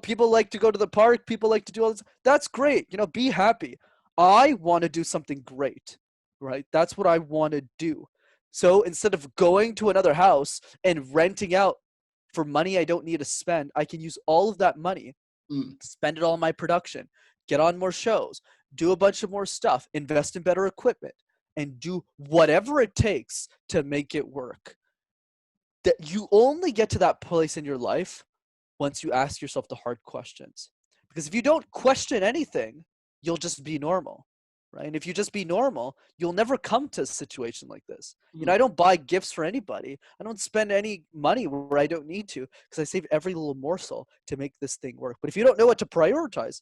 Speaker 2: People like to go to the park. People like to do all this. That's great. Be happy. I want to do something great, right? That's what I want to do. So instead of going to another house and renting out for money I don't need to spend, I can use all of that money, spend it all on my production, get on more shows, do a bunch of more stuff, invest in better equipment, and do whatever it takes to make it work. That you only get to that place in your life once you ask yourself the hard questions. Because if you don't question anything, you'll just be normal, right? And if you just be normal, you'll never come to a situation like this. I don't buy gifts for anybody. I don't spend any money where I don't need to because I save every little morsel to make this thing work. But if you don't know what to prioritize,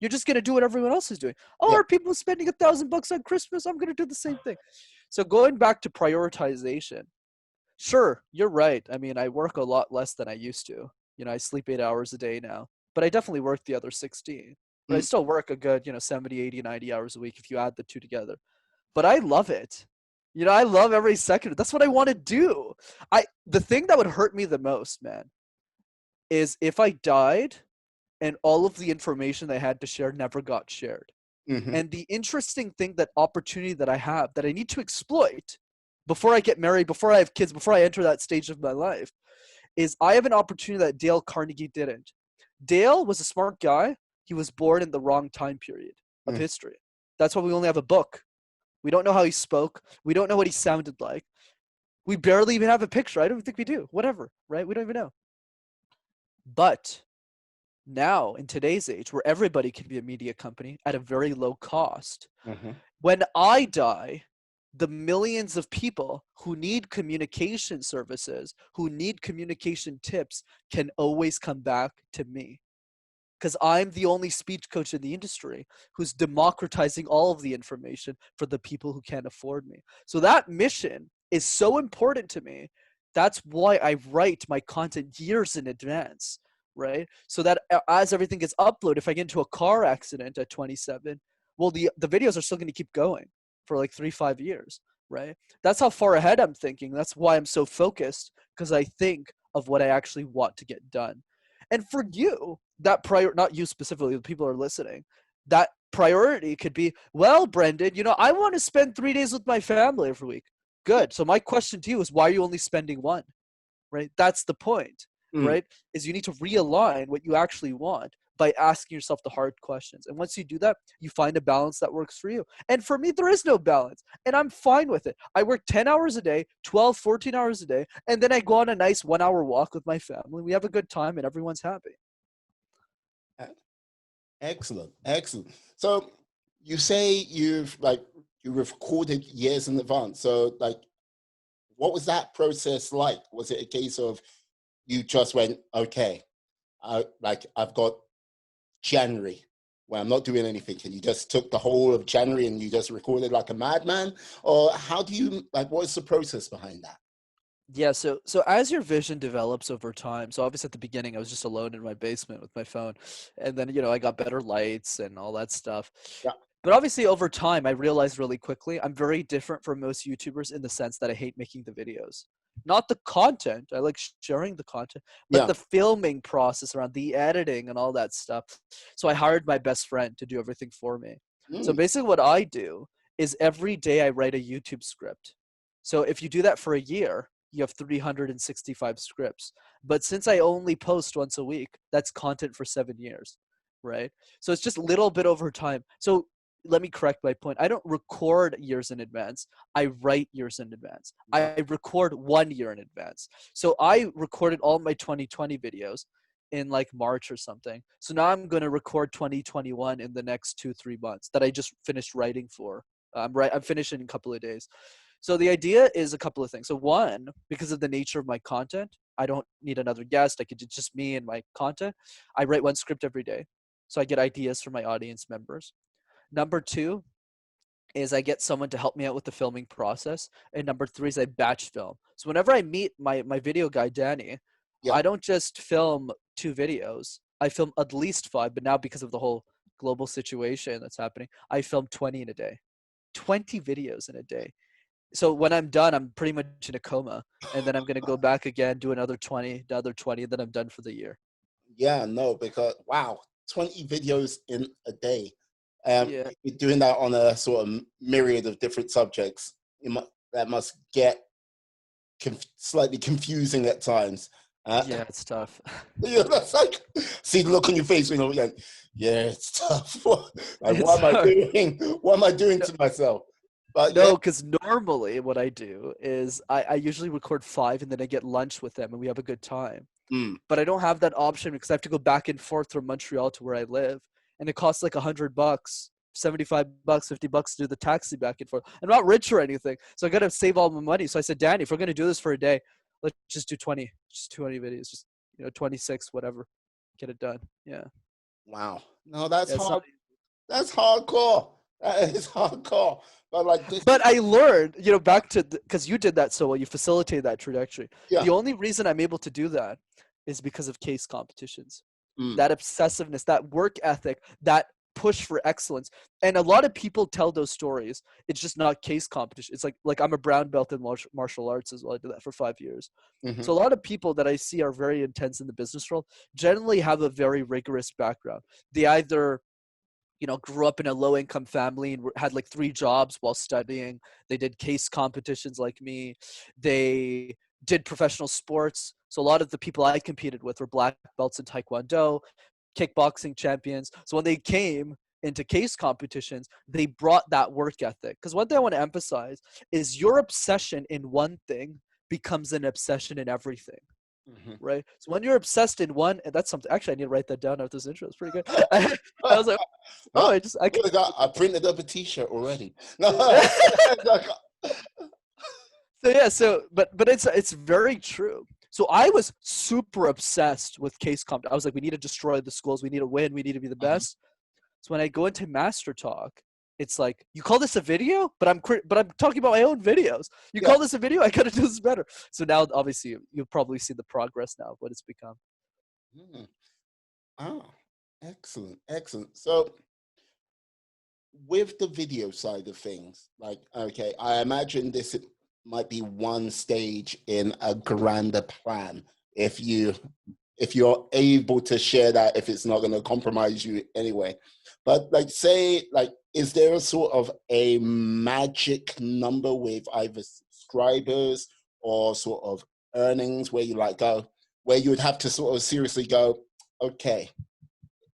Speaker 2: you're just going to do what everyone else is doing. Oh,
Speaker 1: Yeah.
Speaker 2: are people spending $1,000 on Christmas? I'm going to do the same thing. So going back to prioritization, sure, you're right. I mean, I work a lot less than I used to. I sleep 8 hours a day now, but I definitely work the other 16. But I still work a good, 70, 80, 90 hours a week if you add the two together. But I love it. I love every second. That's what I want to do. The thing that would hurt me the most, man, is if I died and all of the information I had to share never got shared.
Speaker 1: Mm-hmm.
Speaker 2: And the interesting thing, that opportunity that I have that I need to exploit before I get married, before I have kids, before I enter that stage of my life, is I have an opportunity that Dale Carnegie didn't. Dale was a smart guy. He was born in the wrong time period of history. That's why we only have a book. We don't know how he spoke. We don't know what he sounded like. We barely even have a picture. I don't think we do. Whatever, right? We don't even know. But now, in today's age, where everybody can be a media company at a very low cost,
Speaker 1: Mm-hmm.
Speaker 2: when I die, the millions of people who need communication services, who need communication tips, can always come back to me. Because I'm the only speech coach in the industry who's democratizing all of the information for the people who can't afford me. So that mission is so important to me. That's why I write my content years in advance, right? So that as everything gets uploaded, if I get into a car accident at 27, well, the videos are still going to keep going for like 3-5 years, right? That's how far ahead I'm thinking. That's why I'm so focused, because I think of what I actually want to get done. And for you, that not you specifically, the people are listening, that priority could be, well, Brenden, I want to spend 3 days with my family every week. Good. So my question to you is, why are you only spending one? Right? That's the point, right? Is you need to realign what you actually want by asking yourself the hard questions. And once you do that, you find a balance that works for you. And for me, there is no balance, and I'm fine with it. I work 10 hours a day, 12, 14 hours a day, and then I go on a nice 1-hour walk with my family. We have a good time and everyone's happy.
Speaker 1: Excellent. Excellent. So you say you recorded years in advance. So what was that process like? Was it a case of you just went, okay, I've got January where I'm not doing anything, and you just took the whole of January and you just recorded like a madman? Or how do you, what is the process behind that?
Speaker 2: Yeah, so as your vision develops over time, so obviously at the beginning I was just alone in my basement with my phone, and then I got better lights and all that stuff.
Speaker 1: Yeah.
Speaker 2: But obviously over time I realized really quickly I'm very different from most YouTubers in the sense that I hate making the videos. Not the content, I like sharing the content, but
Speaker 1: Yeah.
Speaker 2: the filming process around the editing and all that stuff. So I hired my best friend to do everything for me. So basically what I do is every day I write a YouTube script. So if you do that for a year, you have 365 scripts. But since I only post once a week, that's content for 7 years, right? So it's just a little bit over time. So let me correct my point. I don't record years in advance. I write years in advance. I record 1 year in advance. So I recorded all my 2020 videos in like March or something. So now I'm going to record 2021 in the next 2-3 months that I just finished writing for. I'm finishing in a couple of days. So the idea is a couple of things. So one, because of the nature of my content, I don't need another guest. I could do just me and my content. I write one script every day. So I get ideas from my audience members. Number two is I get someone to help me out with the filming process. And number three is I batch film. So whenever I meet my video guy, Danny,
Speaker 1: Yeah.
Speaker 2: I don't just film 2 videos. I film at least 5, but now because of the whole global situation that's happening, I film 20 in a day. 20 videos in a day. So when I'm done, I'm pretty much in a coma. And then I'm going to go back again, do another 20, and then I'm done for the year.
Speaker 1: Yeah, no, because wow, 20 videos in a day.
Speaker 2: Yeah.
Speaker 1: You're doing that on a sort of myriad of different subjects. That must get slightly confusing at times.
Speaker 2: Yeah, it's tough.
Speaker 1: Yeah, that's like, see the look on your face when you're like, yeah, it's tough. Like,
Speaker 2: It's
Speaker 1: what am I
Speaker 2: hard.
Speaker 1: doing? What am I doing to myself? But yeah,
Speaker 2: No, because normally what I do is I usually record 5 and then I get lunch with them and we have a good time.
Speaker 1: mm,
Speaker 2: But I don't have that option because I have to go back and forth from Montreal to where I live. And it costs like $100, $75, $50 to do the taxi back and forth. I'm not rich or anything. So I got to save all my money. So I said, Danny, if we're going to do this for a day, let's just do 20, just 20 videos, just, 26, whatever, get it done. Yeah.
Speaker 1: wow. No, that's
Speaker 2: Yeah, it's not.
Speaker 1: hard. That's hardcore. That is hardcore. But like this,
Speaker 2: But I learned, back to because you did that so well, you facilitated that trajectory.
Speaker 1: yeah.
Speaker 2: The only reason I'm able to do that is because of case competitions.
Speaker 1: Mm,
Speaker 2: That obsessiveness, that work ethic, that push for excellence. And a lot of people tell those stories. It's just not case competition. It's like I'm a brown belt in martial arts as well. I did that for 5 years.
Speaker 1: mm-hmm.
Speaker 2: So a lot of people that I see are very intense in the business world generally have a very rigorous background. They either grew up in a low income family and had like 3 jobs while studying. They did case competitions like me. They did professional sports. So a lot of the people I competed with were black belts in Taekwondo, kickboxing champions. So when they came into case competitions, they brought that work ethic. Because one thing I want to emphasize is your obsession in one thing becomes an obsession in everything.
Speaker 1: Mm-hmm.
Speaker 2: Right. So when you're obsessed in one, and that's something actually I need to write that down after this intro. It's pretty good. I was like, oh, I could.
Speaker 1: I printed up a T-shirt already. No,
Speaker 2: So yeah, but it's very true. So I was super obsessed with case comp. I was like, we need to destroy the schools. We need to win. We need to be the best. So when I go into MasterTalk, it's like, you call this a video, but I'm talking about my own videos. You
Speaker 1: yeah.
Speaker 2: call this a video? I gotta do this better. So now, obviously, you'll probably see the progress now of what it's become.
Speaker 1: Mm. Oh, excellent, excellent. So with the video side of things, like, okay, I imagine this might be one stage in a grander plan. If you're able to share that, if it's not going to compromise you anyway. But like, say, like, is there a sort of a magic number with either subscribers or sort of earnings where you like go, where you would have to sort of seriously go, okay,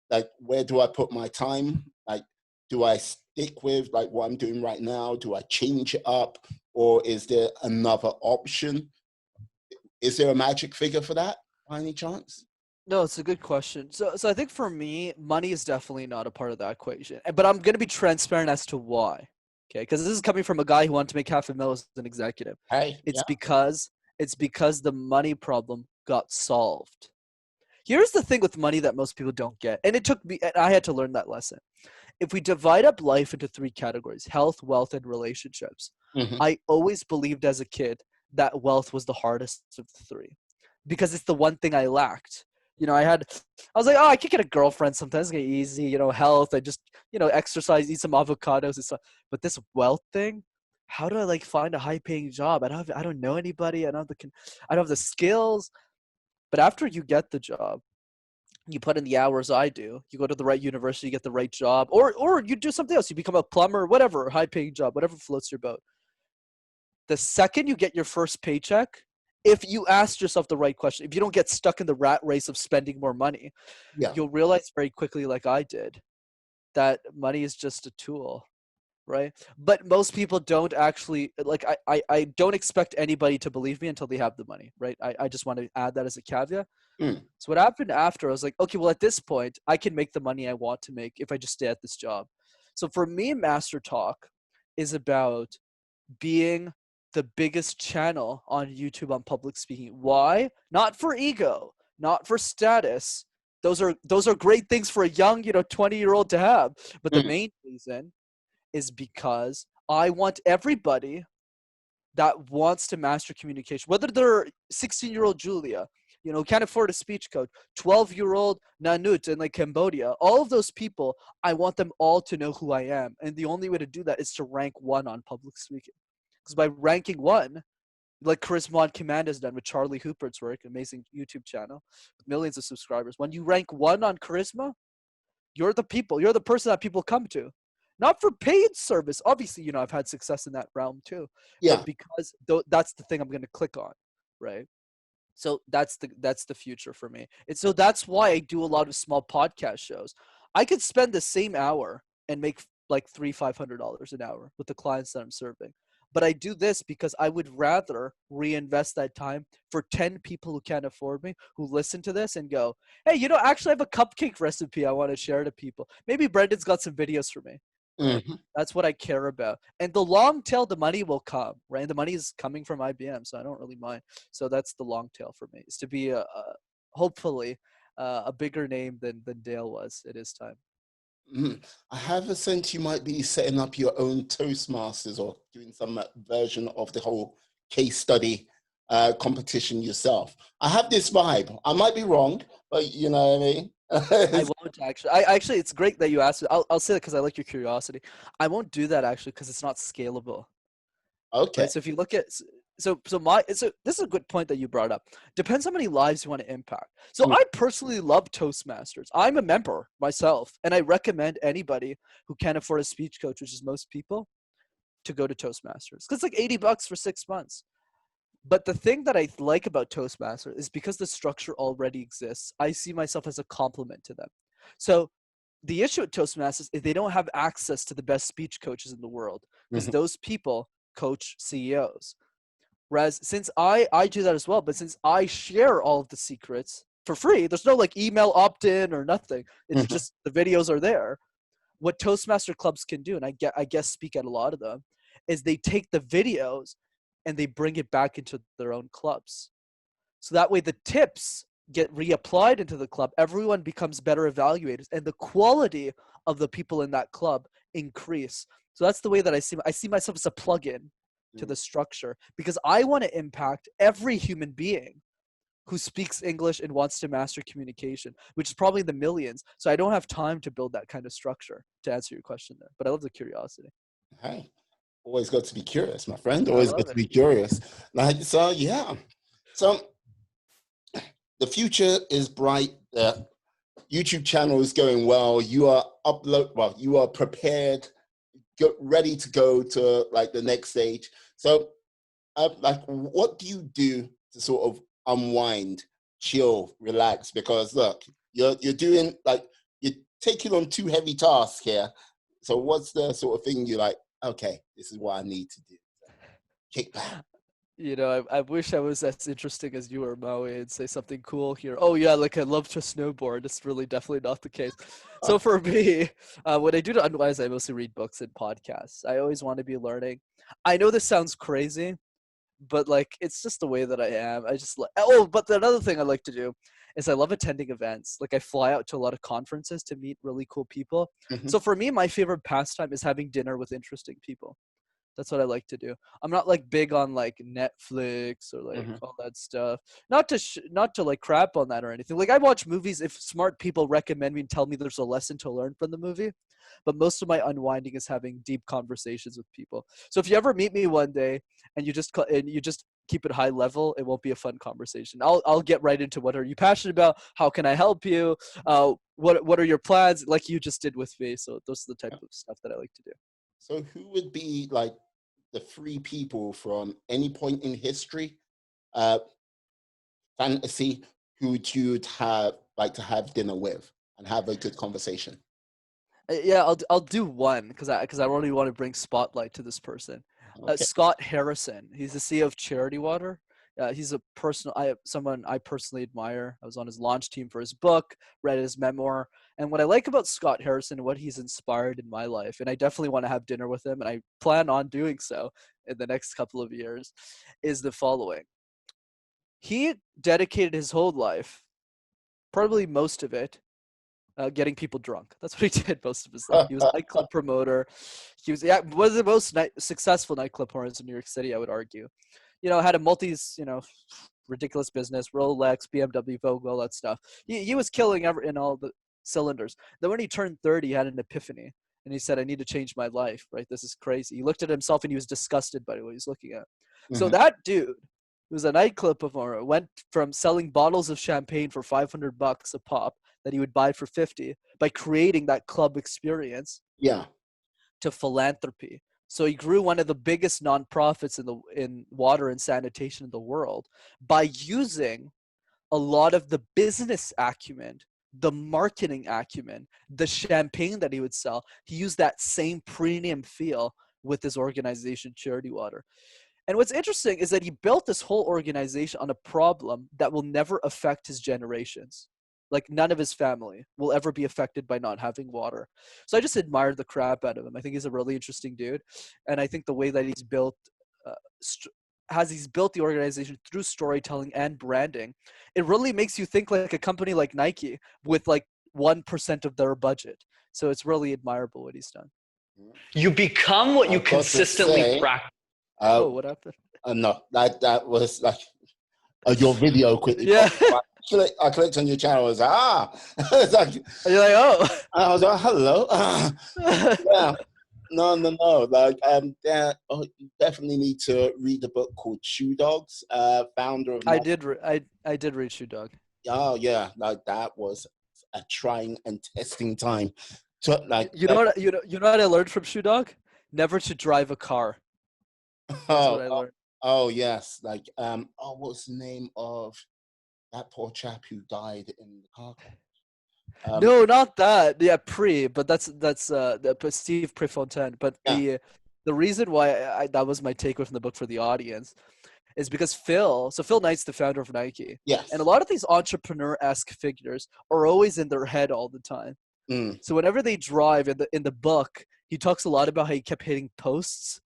Speaker 1: like, where do I put my time? Like, do I stick with like what I'm doing right now? Do I change it up? Or is there another option? Is there a magic figure for that by any chance?
Speaker 2: No, it's a good question. So I think for me, money is definitely not a part of that equation. But I'm gonna be transparent as to why. Okay, because this is coming from a guy who wanted to make $500,000 as an executive.
Speaker 1: Hey,
Speaker 2: It's
Speaker 1: yeah,
Speaker 2: because the money problem got solved. Here's the thing with money that most people don't get, and it took me, and I had to learn that lesson. If we divide up life into 3 categories: health, wealth, and relationships,
Speaker 1: mm-hmm.
Speaker 2: I always believed as a kid that wealth was the hardest of the 3 because it's the one thing I lacked. I was like, oh, I could get a girlfriend sometimes, it's gonna be easy, health, I just, exercise, eat some avocados and stuff. But this wealth thing, how do I like find a high paying job? I don't know anybody. I don't have the skills. But after you get the job, you put in the hours I do, you go to the right university, you get the right job, or you do something else, you become a plumber, whatever, high paying job, whatever floats your boat. The second you get your first paycheck, if you ask yourself the right question, if you don't get stuck in the rat race of spending more money,
Speaker 1: Yeah,
Speaker 2: you'll realize very quickly, like I did, that money is just a tool. right? But most people don't actually like. I don't expect anybody to believe me until they have the money, right? I just want to add that as a caveat.
Speaker 1: Mm,
Speaker 2: So what happened after, I was like, okay, well, at this point, I can make the money I want to make if I just stay at this job. So for me, Master Talk is about being the biggest channel on YouTube on public speaking. Why? Not for ego, not for status. Those are great things for a young, 20-year-old to have. But the
Speaker 1: mm,
Speaker 2: main reason is because I want everybody that wants to master communication, whether they're 16-year-old Julia, can't afford a speech coach, 12-year-old Nanut in like Cambodia, all of those people, I want them all to know who I am. And the only way to do that is to rank one on public speaking. Because by ranking one, like Charisma on Command has done with Charlie Hooper's work, amazing YouTube channel with millions of subscribers. When you rank one on Charisma, you're the person that people come to. Not for paid service. Obviously, I've had success in that realm too, but
Speaker 1: yeah.
Speaker 2: because that's the thing I'm going to click on, right? So that's the future for me. And so that's why I do a lot of small podcast shows. I could spend the same hour and make like $500 an hour with the clients that I'm serving. But I do this because I would rather reinvest that time for 10 people who can't afford me, who listen to this and go, hey, actually I have a cupcake recipe I want to share to people. Maybe Brendan's got some videos for me, right?
Speaker 1: Hmm.
Speaker 2: That's what I care about. And the long tail, the money will come, right? And the money is coming from IBM, so I don't really mind. So that's the long tail for me, is to be hopefully a bigger name than Dale was at his time.
Speaker 1: Mm. I have a sense you might be setting up your own Toastmasters or doing some version of the whole case study competition yourself. I have this vibe. I might be wrong, but you know what I mean?
Speaker 2: I won't actually. I actually, it's great that you asked. I'll say that because I like your curiosity. I won't do that actually because it's not scalable,
Speaker 1: Okay.
Speaker 2: right? So if you look at so this is a good point that you brought up. Depends how many lives you want to impact. So
Speaker 1: Mm,
Speaker 2: I personally love Toastmasters. I'm a member myself, and I recommend anybody who can't afford a speech coach, which is most people, to go to Toastmasters because it's like $80 for 6 months. But the thing that I like about Toastmasters is because the structure already exists, I see myself as a complement to them. So the issue at Toastmasters is they don't have access to the best speech coaches in the world because
Speaker 1: mhm,
Speaker 2: those people coach CEOs. Whereas since I do that as well, but since I share all of the secrets for free, there's no like email opt-in or nothing. It's
Speaker 1: mhm,
Speaker 2: just the videos are there. What Toastmaster clubs can do, and I guess speak at a lot of them, is they take the videos and they bring it back into their own clubs. So that way the tips get reapplied into the club. Everyone becomes better evaluators, and the quality of the people in that club increase. So that's the way that I see myself as a plug-in to
Speaker 1: mm.
Speaker 2: the structure because I want to impact every human being who speaks English and wants to master communication, which is probably the millions. So I don't have time to build that kind of structure to answer your question there. But I love the curiosity.
Speaker 1: Hey, always got to be curious, my friend.
Speaker 2: I
Speaker 1: Always got
Speaker 2: love
Speaker 1: to
Speaker 2: it.
Speaker 1: be curious. Like, so yeah. So the future is bright. The YouTube channel is going well. You are you are prepared, ready to go to like the next stage. So like, what do you do to sort of unwind, chill, relax? Because look, you're doing like you're taking on two heavy tasks here. So what's the sort of thing you're like? Okay, this is what I need to do. Kick back.
Speaker 2: I wish I was as interesting as you are, Maui, and say something cool here. Oh yeah, like I love to snowboard. It's really definitely not the case. So for me, what I do to unwind is I mostly read books and podcasts. I always want to be learning. I know this sounds crazy, but like it's just the way that I am. I just like but another thing I like to do is I love attending events. Like I fly out to a lot of conferences to meet really cool people.
Speaker 1: Mhm,
Speaker 2: So for me, my favorite pastime is having dinner with interesting people. That's what I like to do. I'm not like big on like Netflix or like
Speaker 1: mhm,
Speaker 2: all that stuff. Not to like crap on that or anything. Like I watch movies if smart people recommend me and tell me there's a lesson to learn from the movie. But most of my unwinding is having deep conversations with people. So if you ever meet me one day and you just keep it high level, it won't be a fun conversation. I'll get right into what are you passionate about? How can I help you? What are your plans? Like you just did with me. So those are the type
Speaker 1: yeah.
Speaker 2: of stuff that I like to do.
Speaker 1: So who would be like the three people from any point in history, uh, fantasy, who you'd have like to have dinner with and have a good conversation?
Speaker 2: Yeah, I'll do one because I really want to bring spotlight to this person.
Speaker 1: Okay.
Speaker 2: Scott Harrison. He's the CEO of Charity Water. He's someone I personally admire. I was on his launch team for his book, read his memoir, and what I like about Scott Harrison and what he's inspired in my life, and I definitely want to have dinner with him, and I plan on doing so in the next couple of years, is the following. He dedicated his whole life, probably most of it, getting people drunk. That's what he did most of his life. He was a nightclub promoter. He was one of the most successful nightclub owners in New York City, I would argue. Had a ridiculous business, Rolex, BMW, Vogue, all that stuff. He was killing in all the cylinders. Then when he turned 30, he had an epiphany. And he said, I need to change my life, right? This is crazy. He looked at himself and he was disgusted by what he was looking at. So that dude, who was a nightclub owner, went from selling bottles of champagne for $500 a pop that he would buy for 50 by creating that club experience
Speaker 1: Yeah.
Speaker 2: to philanthropy. So he grew one of the biggest nonprofits in water and sanitation in the world by using a lot of the business acumen, the marketing acumen, the champagne that he would sell. He used that same premium feel with his organization, Charity Water. And what's interesting is that he built this whole organization on a problem that will never affect his generations. Like none of his family will ever be affected by not having water. So I just admired the crap out of him. I think he's a really interesting dude, and I think the way that he's built, he's built the organization through storytelling and branding. It really makes you think like a company like Nike with like 1% of their budget. So it's really admirable what he's done.
Speaker 3: You become what you
Speaker 1: I've got to
Speaker 3: consistently
Speaker 1: say,
Speaker 3: practice.
Speaker 2: Oh, what happened?
Speaker 1: no, that was like your video quickly.
Speaker 2: Yeah.
Speaker 1: I clicked on your channel. I was like, it's like,
Speaker 2: You're like, oh.
Speaker 1: I was like, hello. Yeah. No. Like, you definitely need to read the book called Shoe Dogs. Founder of.
Speaker 2: I did read Shoe Dog.
Speaker 1: Oh yeah, like that was a trying and testing time. So like,
Speaker 2: You know what I learned from Shoe Dog? Never to drive a car. That's what I learned.
Speaker 1: Oh yes, like what was the name of that poor chap who died in the car crash?
Speaker 2: No, not that. Yeah, but that's Steve Prefontaine. But
Speaker 1: Yeah.
Speaker 2: the reason why that was my takeaway from the book for the audience is because Phil Knight's the founder of Nike.
Speaker 1: Yes.
Speaker 2: And a lot of these entrepreneur-esque figures are always in their head all the time. So whenever they drive in the book, he talks a lot about how he kept hitting posts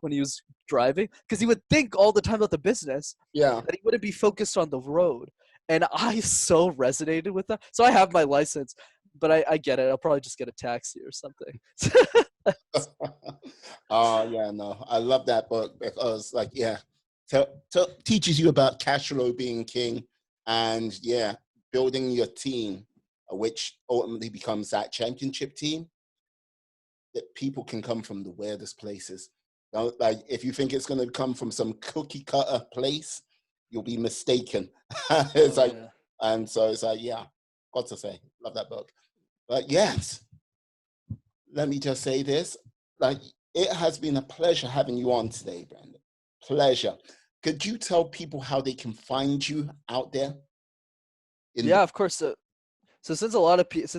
Speaker 2: when he was driving because he would think all the time about the business.
Speaker 1: Yeah.
Speaker 2: That he wouldn't be focused on the road. And I so resonated with that. So I have my license, but I get it. I'll probably just get a taxi or something.
Speaker 1: Oh yeah, no, I love that book because like teaches you about cash flow being king, and building your team, which ultimately becomes that championship team. That people can come from the weirdest places. Like if you think it's going to come from some cookie cutter place, you'll be mistaken. It's and so it's like, got to say, love that book. But yes, let me just say this. Like, it has been a pleasure having you on today, Brenden. Pleasure. Could you tell people how they can find you out there?
Speaker 2: Of course. So since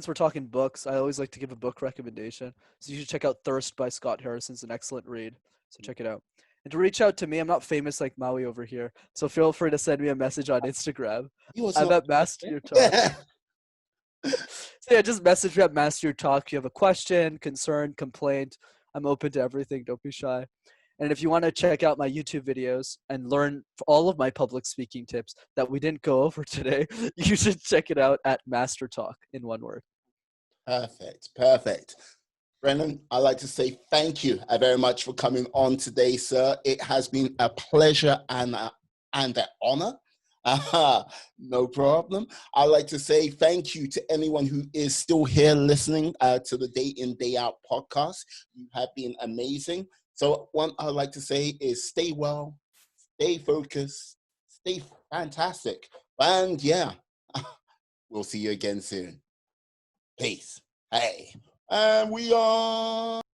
Speaker 2: we're talking books, I always like to give a book recommendation. So you should check out Thirst by Scott Harrison. It's an excellent read. So check it out. And to reach out to me, I'm not famous like Maui over here. So feel free to send me a message on Instagram. I'm at Master Your Talk. So just message me at Master Your Talk. If you have a question, concern, complaint, I'm open to everything. Don't be shy. And if you want to check out my YouTube videos and learn all of my public speaking tips that we didn't go over today, you should check it out at MasterTalk in one word.
Speaker 1: Perfect. Brenden, I'd like to say thank you very much for coming on today, sir. It has been a pleasure and an honor. No problem. I'd like to say thank you to anyone who is still here listening to the Day In, Day Out podcast. You have been amazing. So what I'd like to say is stay well, stay focused, stay fantastic. And we'll see you again soon. Peace. Hey. And we are...